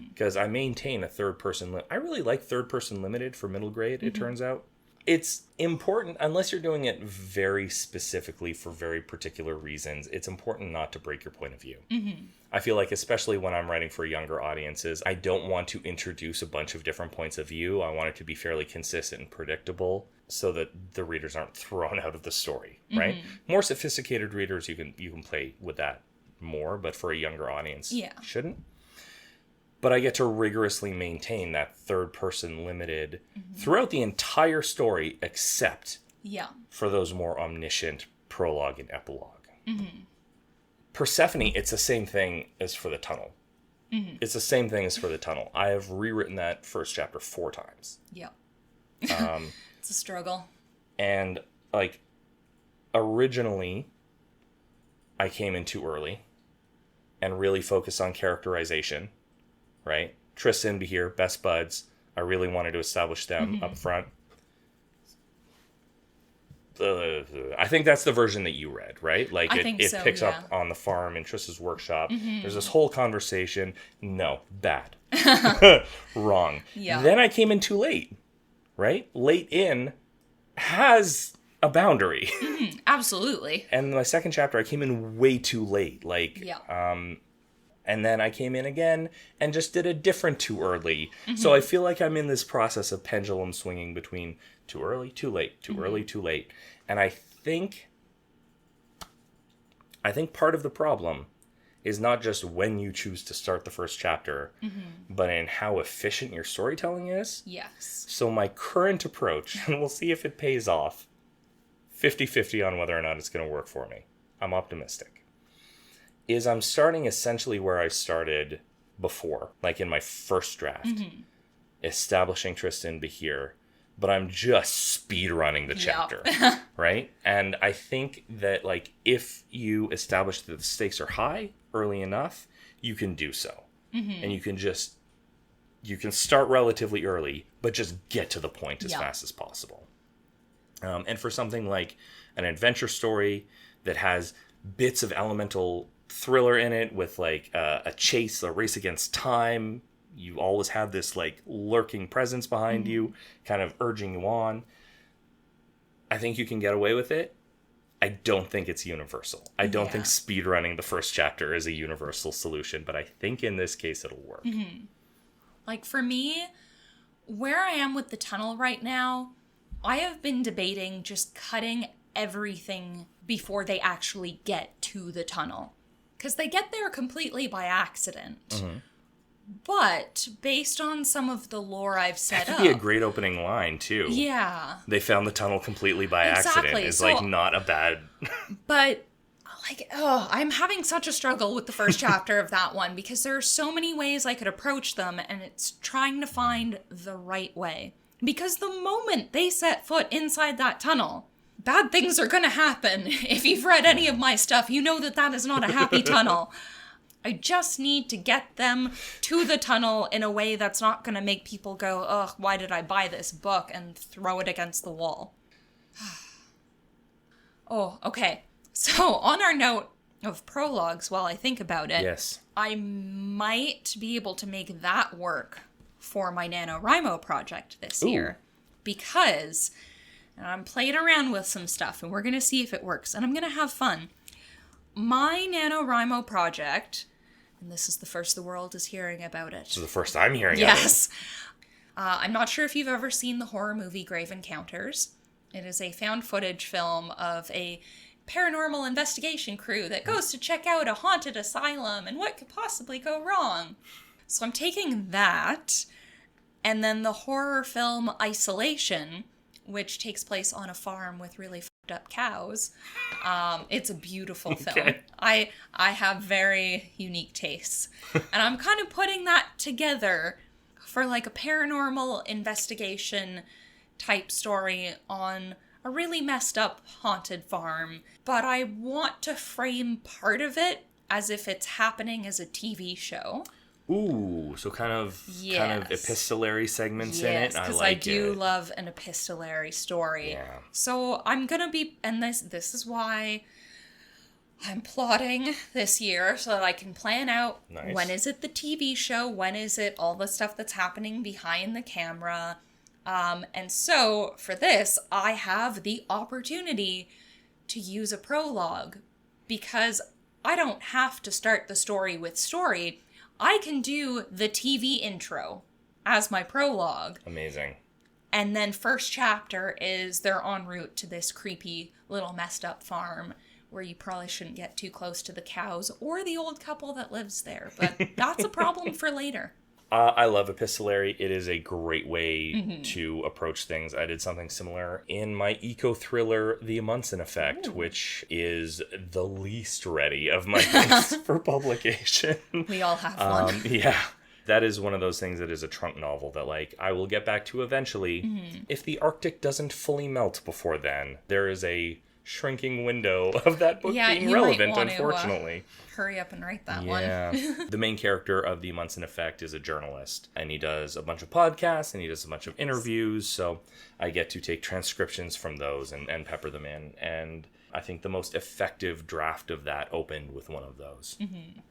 Because I maintain a third person. I really like third person limited for middle grade, it turns out. It's important, unless you're doing it very specifically for very particular reasons, it's important not to break your point of view. I feel like, especially when I'm writing for younger audiences, I don't want to introduce a bunch of different points of view. I want it to be fairly consistent and predictable so that the readers aren't thrown out of the story, right? More sophisticated readers, you can play with that more, but for a younger audience, shouldn't. But I get to rigorously maintain that third person limited throughout the entire story, except for those more omniscient prologue and epilogue. Persephone, it's the same thing as for the tunnel. It's the same thing as for the tunnel. I have rewritten that first chapter 4 times. It's a struggle. And, like, originally, I came in too early and really focused on characterization. Right? Tristan, Behir, best buds. I really wanted to establish them up front. I think that's the version that you read, right? Like, it picks up on the farm in Tristan's workshop. There's this whole conversation. No, bad. Wrong. Then I came in too late, right? Late in has a boundary. Absolutely. And my second chapter, I came in way too late. Like, and then I came in again and just did a different too early. So I feel like I'm in this process of pendulum swinging between too early, too late, too early, too late. And I think part of the problem is not just when you choose to start the first chapter, but in how efficient your storytelling is. Yes. So my current approach, and we'll see if it pays off, 50-50 on whether or not it's going to work for me. I'm optimistic. Is I'm starting essentially where I started before, like in my first draft, establishing Tristan Behir, but I'm just speed running the chapter, right? And I think that, like, if you establish that the stakes are high early enough, you can do so. And you can start relatively early, but just get to the point as fast as possible. And for something like an adventure story that has bits of elemental thriller in it with, like, a chase, a race against time, you always have this, like, lurking presence behind you, kind of urging you on. I think you can get away with it. I don't think it's universal. I don't think speedrunning the first chapter is a universal solution, but I think in this case it'll work. Like, for me, where I am with the tunnel right now, I have been debating just cutting everything before they actually get to the tunnel. Because they get there completely by accident. But based on some of the lore I've set up... That could be a great opening line, too. Yeah. They found the tunnel completely by accident. It's, so, like, not a bad... But, like, I'm having such a struggle with the first chapter of that one, because there are so many ways I could approach them, and it's trying to find the right way. Because the moment they set foot inside that tunnel... bad things are going to happen. If you've read any of my stuff, you know that that is not a happy tunnel. I just need to get them to the tunnel in a way that's not going to make people go, ugh, why did I buy this book, and throw it against the wall. Oh, okay. So on our note of prologues, while I think about it, I might be able to make that work for my NaNoWriMo project this year. Because... and I'm playing around with some stuff, and we're going to see if it works, and I'm going to have fun. My NaNoWriMo project, and this is the first the world is hearing about it. This is the first I'm hearing about it. Yes. I'm not sure if you've ever seen the horror movie Grave Encounters. It is a found footage film of a paranormal investigation crew that goes to check out a haunted asylum and what could possibly go wrong. So I'm taking that, and then the horror film Isolation, which takes place on a farm with really fucked up cows. It's a beautiful film. I have very unique tastes. And I'm kind of putting that together for, like, a paranormal investigation type story on a really messed up haunted farm. But I want to frame part of it as if it's happening as a TV show. Ooh, so kind of epistolary segments in it. I because like I do it. love an epistolary story. Yeah. So I'm gonna be, and this is why I'm plotting this year so that I can plan out Nice. when is it the TV show, when is it all the stuff that's happening behind the camera. And so for this, I have the opportunity to use a prologue because I don't have to start the story with story. I can do the TV intro as my prologue. Amazing. And then first chapter is they're en route to this creepy little messed up farm where you probably shouldn't get too close to the cows or the old couple that lives there. But that's a problem for later. I love epistolary. It is a great way to approach things. I did something similar in my eco-thriller, The Munson Effect, which is the least ready of my things for publication. We all have one. Yeah. That is one of those things that is a trunk novel that, like, I will get back to eventually. If the Arctic doesn't fully melt before then, there is a shrinking window of that book being you relevant, might want unfortunately. To, hurry up and write that Yeah. one. The main character of The Munson Effect is a journalist, and he does a bunch of podcasts, and he does a bunch of interviews, so I get to take transcriptions from those and pepper them in, and I think the most effective draft of that opened with one of those.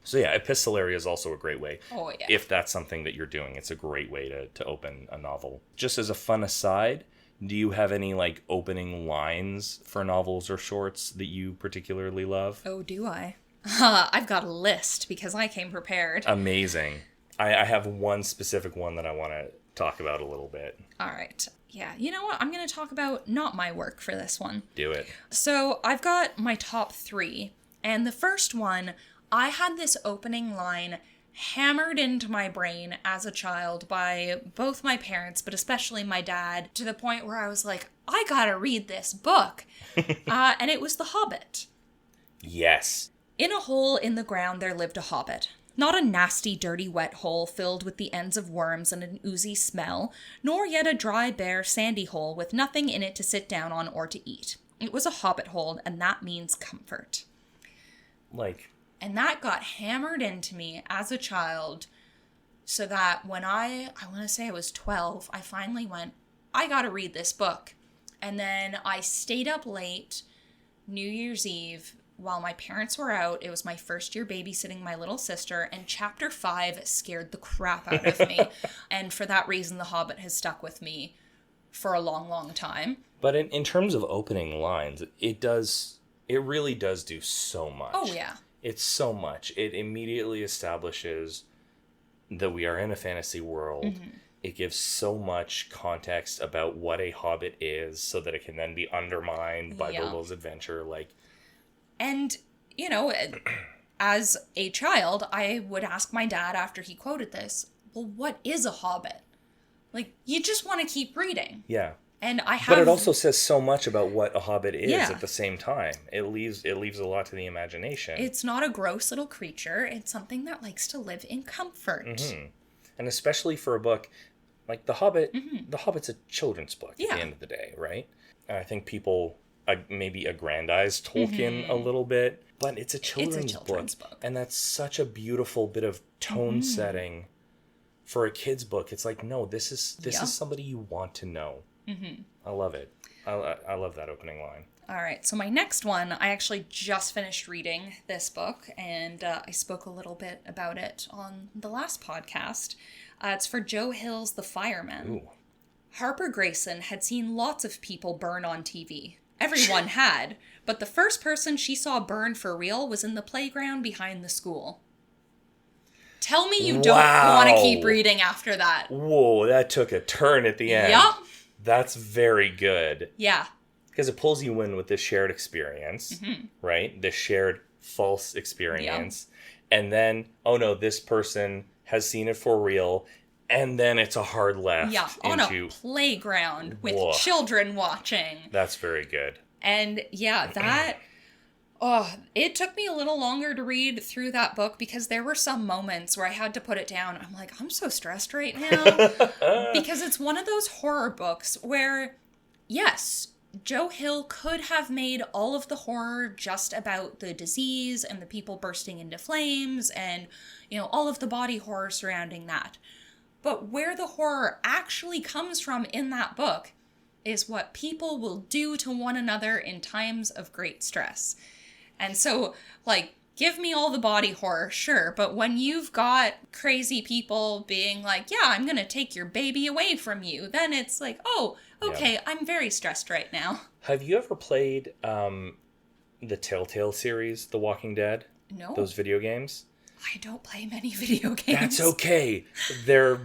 So yeah, epistolary is also a great way. Oh, yeah. If that's something that you're doing, it's a great way to open a novel. Just as a fun aside, do you have any, like, opening lines for novels or shorts that you particularly love? Oh, do I? I've got a list because I came prepared. Amazing. I have one specific one that I want to talk about a little bit. All right. Yeah, you know what? I'm going to talk about not my work for this one. Do it. So I've got my top 3. And the first one, I had this opening line hammered into my brain as a child by both my parents, but especially my dad, to the point where I was like, I gotta read this book. And it was The Hobbit. Yes. In a hole in the ground there lived a hobbit. Not a nasty, dirty, wet hole filled with the ends of worms and an oozy smell, nor yet a dry, bare, sandy hole with nothing in it to sit down on or to eat. It was a hobbit hole, and that means comfort. And that got hammered into me as a child, so that when I want to say I was 12, I finally went, I gotta read this book. And then I stayed up late New Year's Eve while my parents were out. It was my first year babysitting my little sister, and chapter 5 scared the crap out of me. And for that reason, The Hobbit has stuck with me for a long, long time. But in terms of opening lines, it really does do so much. Oh, yeah. It's so much. It immediately establishes that we are in a fantasy world. It gives so much context about what a hobbit is so that it can then be undermined by Bilbo's adventure. And, you know, as a child, I would ask my dad after he quoted this, well, what is a hobbit? Like, you just want to keep reading. Yeah. And I have... But it also says so much about what a hobbit is Yeah. at the same time. It leaves a lot to the imagination. It's not a gross little creature. It's something that likes to live in comfort. And especially for a book like The Hobbit, The Hobbit's a children's book at Yeah. the end of the day, right? And I think people maybe aggrandize Tolkien a little bit, but it's a children's book. And that's such a beautiful bit of tone setting for a kid's book. It's like, no, this is somebody you want to know. I love it. I love that opening line. All right, so my next one, I actually just finished reading this book, and I spoke a little bit about it on the last podcast. It's for Joe Hill's The Fireman. Ooh. Harper Grayson had seen lots of people burn on TV. Everyone had, but the first person she saw burn for real was in the playground behind the school. Tell me you don't want to keep reading after that. Whoa, that took a turn at the end. Yup. That's very good. Yeah. Because it pulls you in with this shared experience, right? This shared false experience. And then, oh no, this person has seen it for real. And then it's a hard left on a playground with children watching. That's very good. And yeah, that... it took me a little longer to read through that book because there were some moments where I had to put it down. I'm like, I'm so stressed right now. Because it's one of those horror books where, yes, Joe Hill could have made all of the horror just about the disease and the people bursting into flames and, all of the body horror surrounding that. But where the horror actually comes from in that book is what people will do to one another in times of great stress. And so, give me all the body horror, sure, but when you've got crazy people being like, yeah, I'm gonna take your baby away from you, then it's like, oh, okay, yeah. I'm very stressed right now. Have you ever played the Telltale series, The Walking Dead? No. Those video games? I don't play many video games. That's okay. They're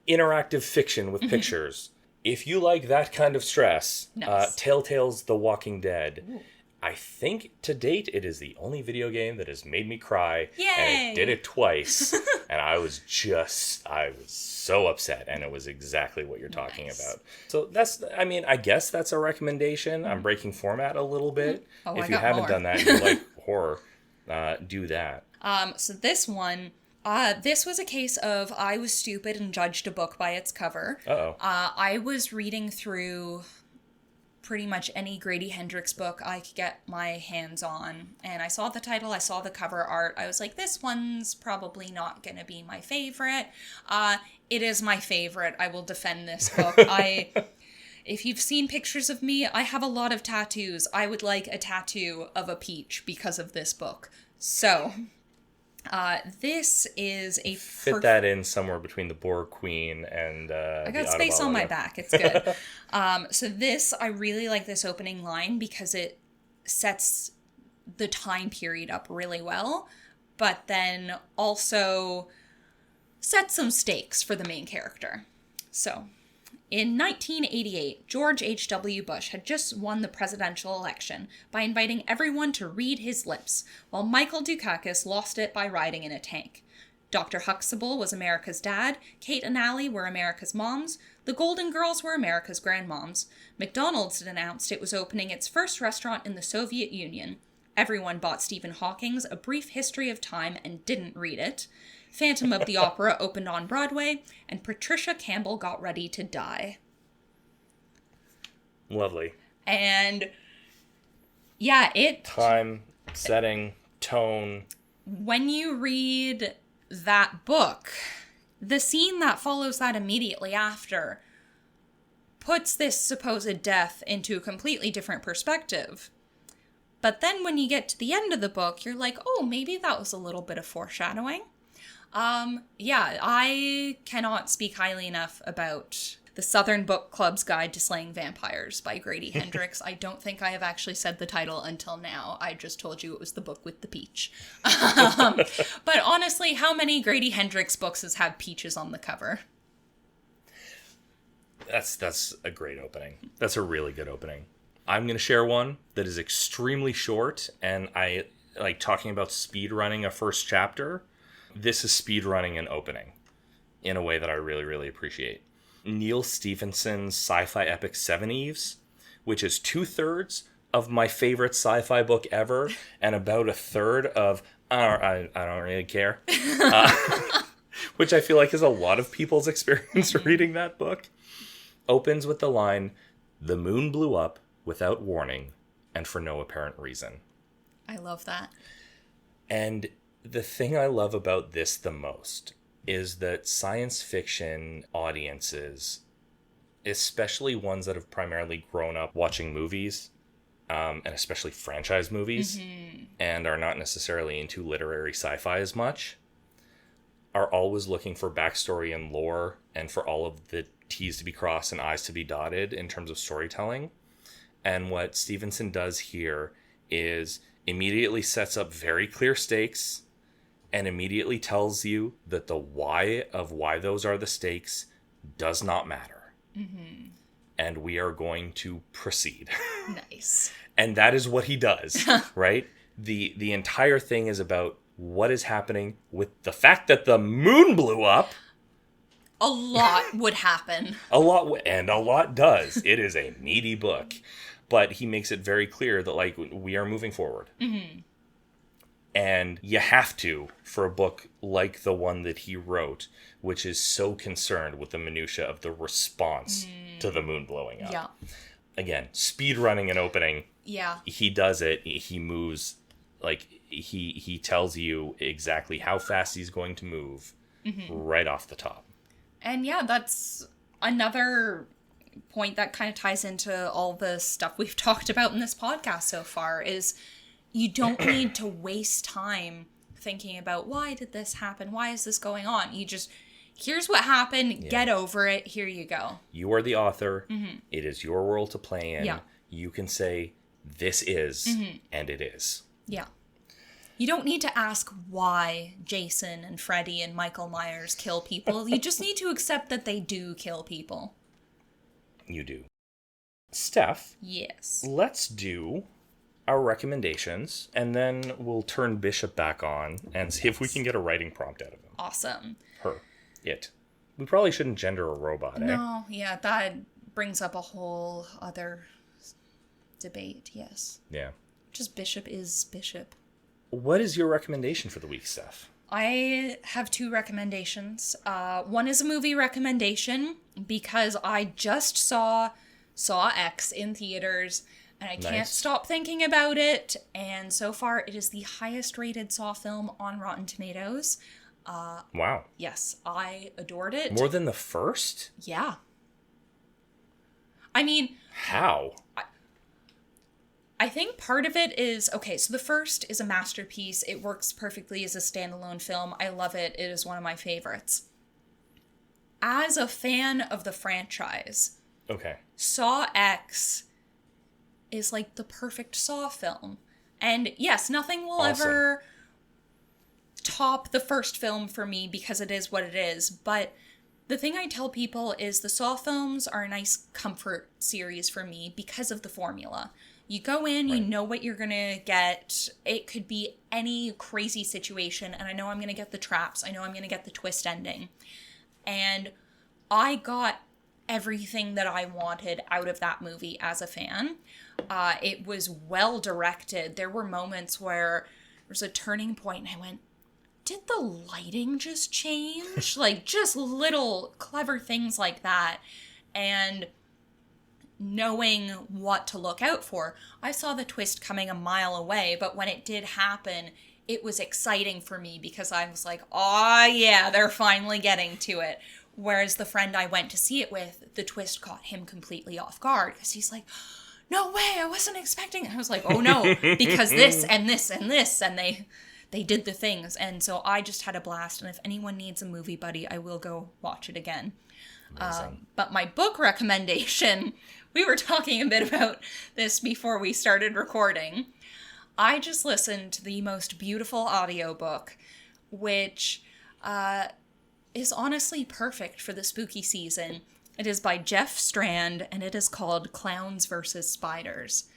interactive fiction with pictures. If you like that kind of stress, nice. Telltale's The Walking Dead. Ooh. I think to date it is the only video game that has made me cry. Yay! And it did it twice. And I was so upset. And it was exactly what you're talking about. So I guess that's a recommendation. I'm breaking format a little bit. Oh, if you haven't done that and you like horror, do that. So this one, this was a case of I was stupid and judged a book by its cover. Uh-oh. I was reading through pretty much any Grady Hendrix book I could get my hands on. And I saw the title, I saw the cover art. I was like, this one's probably not going to be my favorite. It is my favorite. I will defend this book. If you've seen pictures of me, I have a lot of tattoos. I would like a tattoo of a peach because of this book. So, this is a... Fit that in somewhere between the Boar Queen and I got space on my back. It's good. So this, I really like this opening line because it sets the time period up really well, but then also sets some stakes for the main character. So, in 1988, George H.W. Bush had just won the presidential election by inviting everyone to read his lips, while Michael Dukakis lost it by riding in a tank. Dr. Huxtable was America's dad, Kate and Allie were America's moms, the Golden Girls were America's grandmoms. McDonald's had announced it was opening its first restaurant in the Soviet Union. Everyone bought Stephen Hawking's A Brief History of Time and didn't read it. Phantom of the Opera opened on Broadway, and Patricia Campbell got ready to die. Lovely. And, yeah, time, setting, tone. When you read that book, the scene that follows that immediately after puts this supposed death into a completely different perspective. But then when you get to the end of the book, you're like, oh, maybe that was a little bit of foreshadowing. Yeah, I cannot speak highly enough about The Southern Book Club's Guide to Slaying Vampires by Grady Hendrix. I don't think I have actually said the title until now. I just told you it was the book with the peach. But honestly, how many Grady Hendrix books have peaches on the cover? That's a great opening. That's a really good opening. I'm going to share one that is extremely short, and I like talking about speed running a first chapter. This is speedrunning an opening in a way that I really, really appreciate. Neil Stephenson's sci-fi epic Seven Eves, which is 2/3 of my favorite sci-fi book ever, and about 1/3 of I don't really care, which I feel like is a lot of people's experience reading that book, opens with the line, "The moon blew up without warning and for no apparent reason." I love that. And the thing I love about this the most is that science fiction audiences, especially ones that have primarily grown up watching movies, and especially franchise movies, and are not necessarily into literary sci-fi as much, are always looking for backstory and lore and for all of the T's to be crossed and I's to be dotted in terms of storytelling. And what Stevenson does here is immediately sets up very clear stakes and immediately tells you that the why of why those are the stakes does not matter. Mm-hmm. And we are going to proceed. Nice. And that is what he does, right? The entire thing is about what is happening with the fact that the moon blew up. A lot would happen. A lot does. It is a meaty book. But he makes it very clear that, like, we are moving forward. Mm-hmm. And you have to for a book like the one that he wrote, which is so concerned with the minutia of the response to the moon blowing up. Yeah. again, speed running an opening. Yeah. He does it. He moves, like, he tells you exactly how fast he's going to move right off the top. And yeah, that's another point that kind of ties into all the stuff we've talked about in this podcast so far, is you don't need to waste time thinking about, why did this happen? Why is this going on? You just, here's what happened. Get over it. Here you go. You are the author. It is your world to play in. Yeah. You can say, this is, and it is. Yeah. You don't need to ask why Jason and Freddy and Michael Myers kill people. You just need to accept that they do kill people. You do. Steph. Yes. Let's do our recommendations, and then we'll turn Bishop back on and see if we can get a writing prompt out of him. Awesome. Her. It. We probably shouldn't gender a robot, eh? No, yeah, that brings up a whole other debate, yes. Yeah. Just Bishop is Bishop. What is your recommendation for the week, Steph? I have two recommendations. One is a movie recommendation because I just saw X in theaters and I can't stop thinking about it. And so far, it is the highest rated Saw film on Rotten Tomatoes. Wow. Yes, I adored it. More than the first? Yeah. I mean... How? I think part of it is, okay, so the first is a masterpiece. It works perfectly as a standalone film. I love it. It is one of my favorites. As a fan of the franchise, Okay. Saw X is like the perfect Saw film. And yes, nothing will ever top the first film for me because it is what it is. But the thing I tell people is the Saw films are a nice comfort series for me because of the formula. You go in, you know what you're going to get. It could be any crazy situation, and I know I'm going to get the traps. I know I'm going to get the twist ending. And I got everything that I wanted out of that movie as a fan. It was well directed. There were moments where there was a turning point, and I went, did the lighting just change? Like, just little clever things like that. And knowing what to look out for. I saw the twist coming a mile away, but when it did happen, it was exciting for me because I was like, oh yeah, they're finally getting to it. Whereas the friend I went to see it with, the twist caught him completely off guard because he's like, no way, I wasn't expecting it. I was like, oh no, because this and this and this, and they did the things. And so I just had a blast, and if anyone needs a movie buddy, I will go watch it again. But my book recommendation, we were talking a bit about this before we started recording. I just listened to the most beautiful audiobook, which is honestly perfect for the spooky season. It is by Jeff Strand, and it is called Clowns vs. Spiders.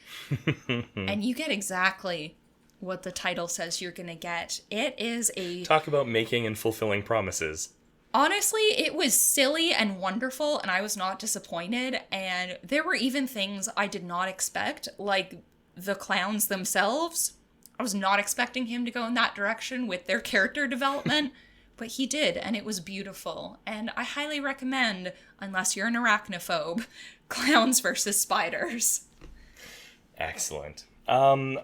And you get exactly what the title says you're going to get. It is a... Talk about making and fulfilling promises. Honestly, it was silly and wonderful, and I was not disappointed, and there were even things I did not expect, like the clowns themselves. I was not expecting him to go in that direction with their character development, but he did, and it was beautiful, and I highly recommend, unless you're an arachnophobe, Clowns vs. Spiders. Excellent. I'm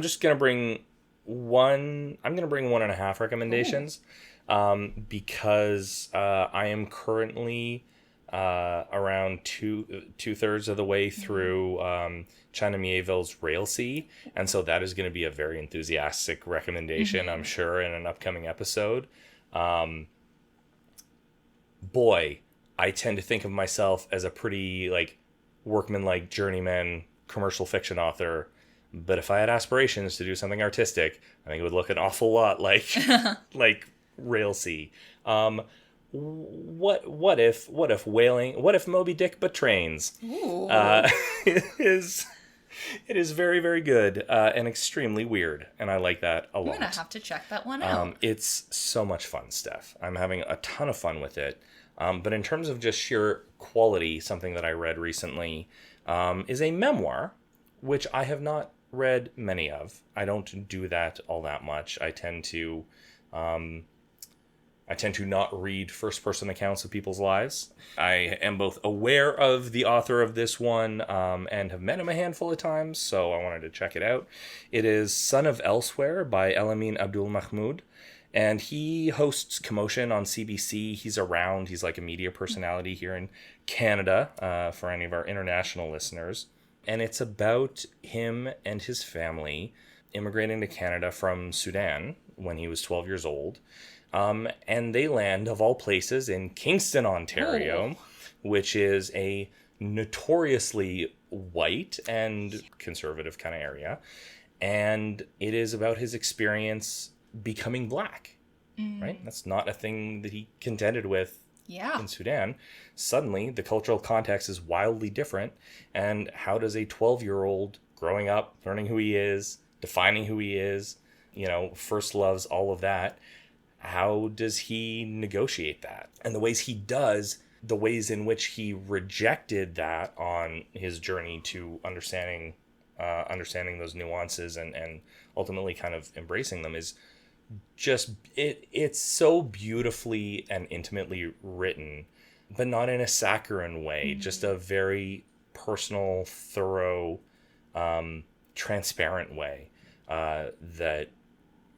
just gonna bring one. I'm gonna bring 1.5 recommendations. Ooh. Because I am currently around two-thirds of the way through China Mieville's Railsea, and so that is going to be a very enthusiastic recommendation, I'm sure, in an upcoming episode. Boy, I tend to think of myself as a pretty workman-like journeyman commercial fiction author. But if I had aspirations to do something artistic, I think it would look an awful lot like Railsea. What if Moby Dick but trains? Ooh. It is very, very good and extremely weird, and I like that a lot. I'm gonna have to check that one out. It's so much fun, Steph. I'm having a ton of fun with it. But in terms of just sheer quality, something that I read recently is a memoir, which I have not read many of. I don't do that all that much. I tend to I tend to not read first-person accounts of people's lives. I am both aware of the author of this one and have met him a handful of times, so I wanted to check it out. It is Son of Elsewhere by Elamin Abdul Mahmoud, and he hosts Commotion on CBC. He's around. He's like a media personality here in Canada for any of our international listeners. And it's about him and his family immigrating to Canada from Sudan when he was 12 years old. And they land, of all places, in Kingston, Ontario, which is a notoriously white and conservative kind of area. And it is about his experience becoming black, right? That's not a thing that he contended with in Sudan. Suddenly, the cultural context is wildly different. And how does a 12-year-old growing up, learning who he is, defining who he is, first loves, all of that, how does he negotiate that? And the ways he does, the ways in which he rejected that on his journey to understanding those nuances and ultimately kind of embracing them is just, it's so beautifully and intimately written, but not in a saccharine way, just a very personal, thorough, transparent way that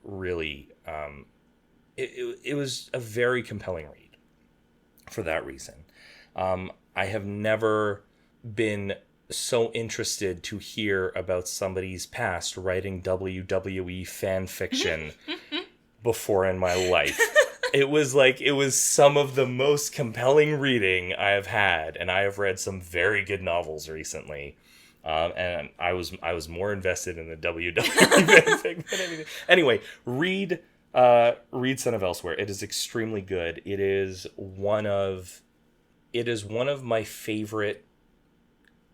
really... It was a very compelling read for that reason. I have never been so interested to hear about somebody's past writing WWE fan fiction before in my life. It was some of the most compelling reading I have had, and I have read some very good novels recently. And I was more invested in the WWE fanfic than anything. Anyway, read Son of Elsewhere. It is extremely good. It is one of my favorite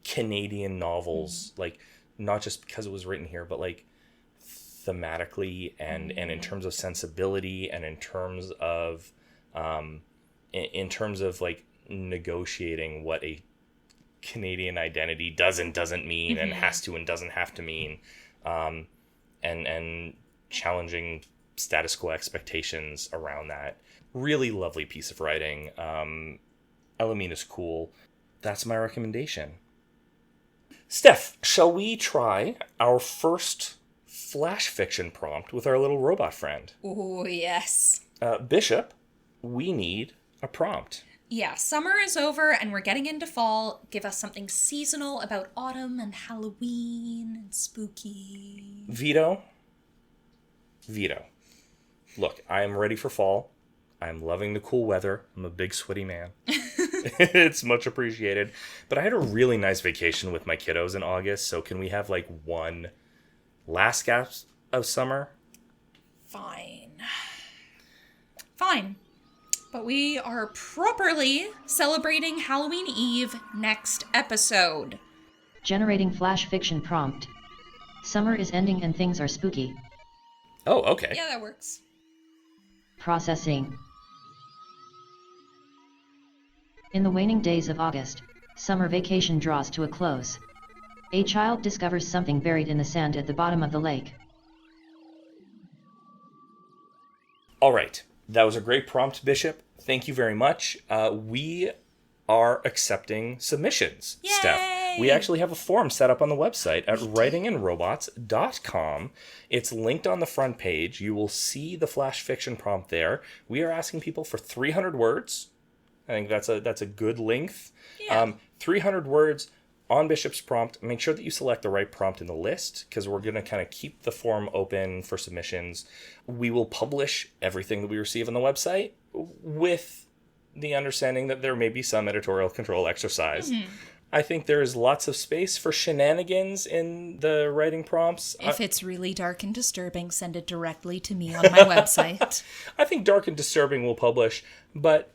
Canadian novels, like not just because it was written here, but like thematically and in terms of sensibility and in terms of like negotiating what a Canadian identity does and doesn't mean and has to and doesn't have to mean, and challenging status quo expectations around that. Really lovely piece of writing. Elamin is cool. That's my recommendation. Steph, shall we try our first flash fiction prompt with our little robot friend? Oh, yes. Bishop, we need a prompt. Yeah, summer is over and we're getting into fall. Give us something seasonal about autumn and Halloween and spooky. Veto. Look, I am ready for fall. I'm loving the cool weather. I'm a big sweaty man. It's much appreciated. But I had a really nice vacation with my kiddos in August, so can we have like one last gasp of summer? Fine. But we are properly celebrating Halloween Eve next episode. Generating flash fiction prompt. Summer is ending and things are spooky. Oh, okay. Yeah, that works. Processing. In the waning days of August, summer vacation draws to a close. A child discovers something buried in the sand at the bottom of the lake. All right. That was a great prompt, Bishop. Thank you very much. We are accepting submissions, Yay! Steph. We actually have a form set up on the website at writingandrobots.com. It's linked on the front page. You will see the flash fiction prompt there. We are asking people for 300 words. I think that's a good length. Yeah. 300 words on Bishop's prompt. Make sure that you select the right prompt in the list, because we're going to kind of keep the form open for submissions. We will publish everything that we receive on the website with the understanding that there may be some editorial control exercise. I think there is lots of space for shenanigans in the writing prompts. If it's really dark and disturbing, send it directly to me on my website. I think dark and disturbing will publish, but,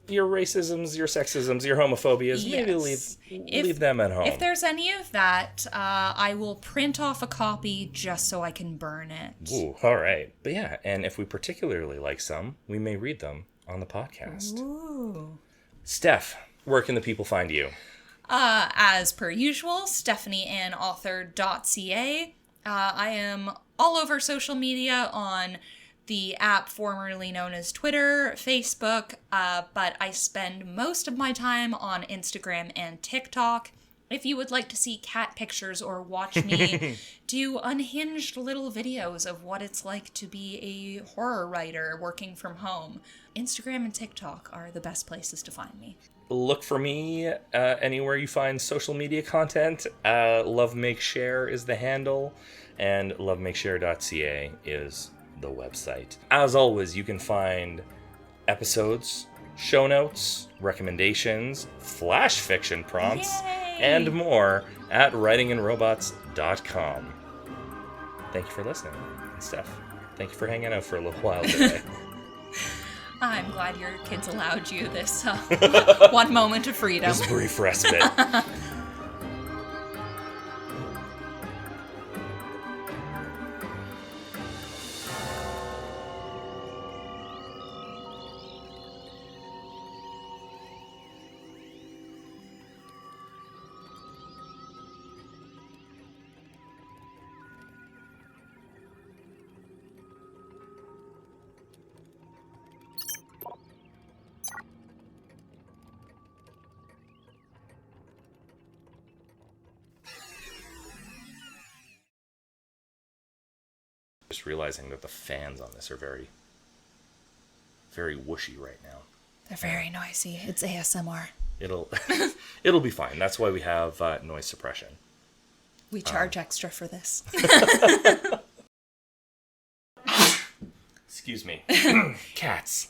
your racisms, your sexisms, your homophobias, maybe leave them at home. If there's any of that, I will print off a copy just so I can burn it. Ooh, all right. But yeah, and if we particularly like some, we may read them on the podcast. Ooh. Steph, where can the people find you? As per usual, stephanieannauthor.ca. I am all over social media on the app formerly known as Twitter, Facebook, but I spend most of my time on Instagram and TikTok. If you would like to see cat pictures or watch me do unhinged little videos of what it's like to be a horror writer working from home, Instagram and TikTok are the best places to find me. Look for me anywhere you find social media content. Love Make Share is the handle, and lovemakeshare.ca is the website. As always, you can find episodes, show notes, recommendations, flash fiction prompts, and more at writingandrobots.com. Thank you for listening. And Steph, thank you for hanging out for a little while today. I'm glad your kids allowed you this one moment of freedom. This brief respite. Just realizing that the fans on this are very, very whooshy right now. They're very noisy. It's ASMR. It'll be fine. That's why we have noise suppression. We charge extra for this. Excuse me. Cats.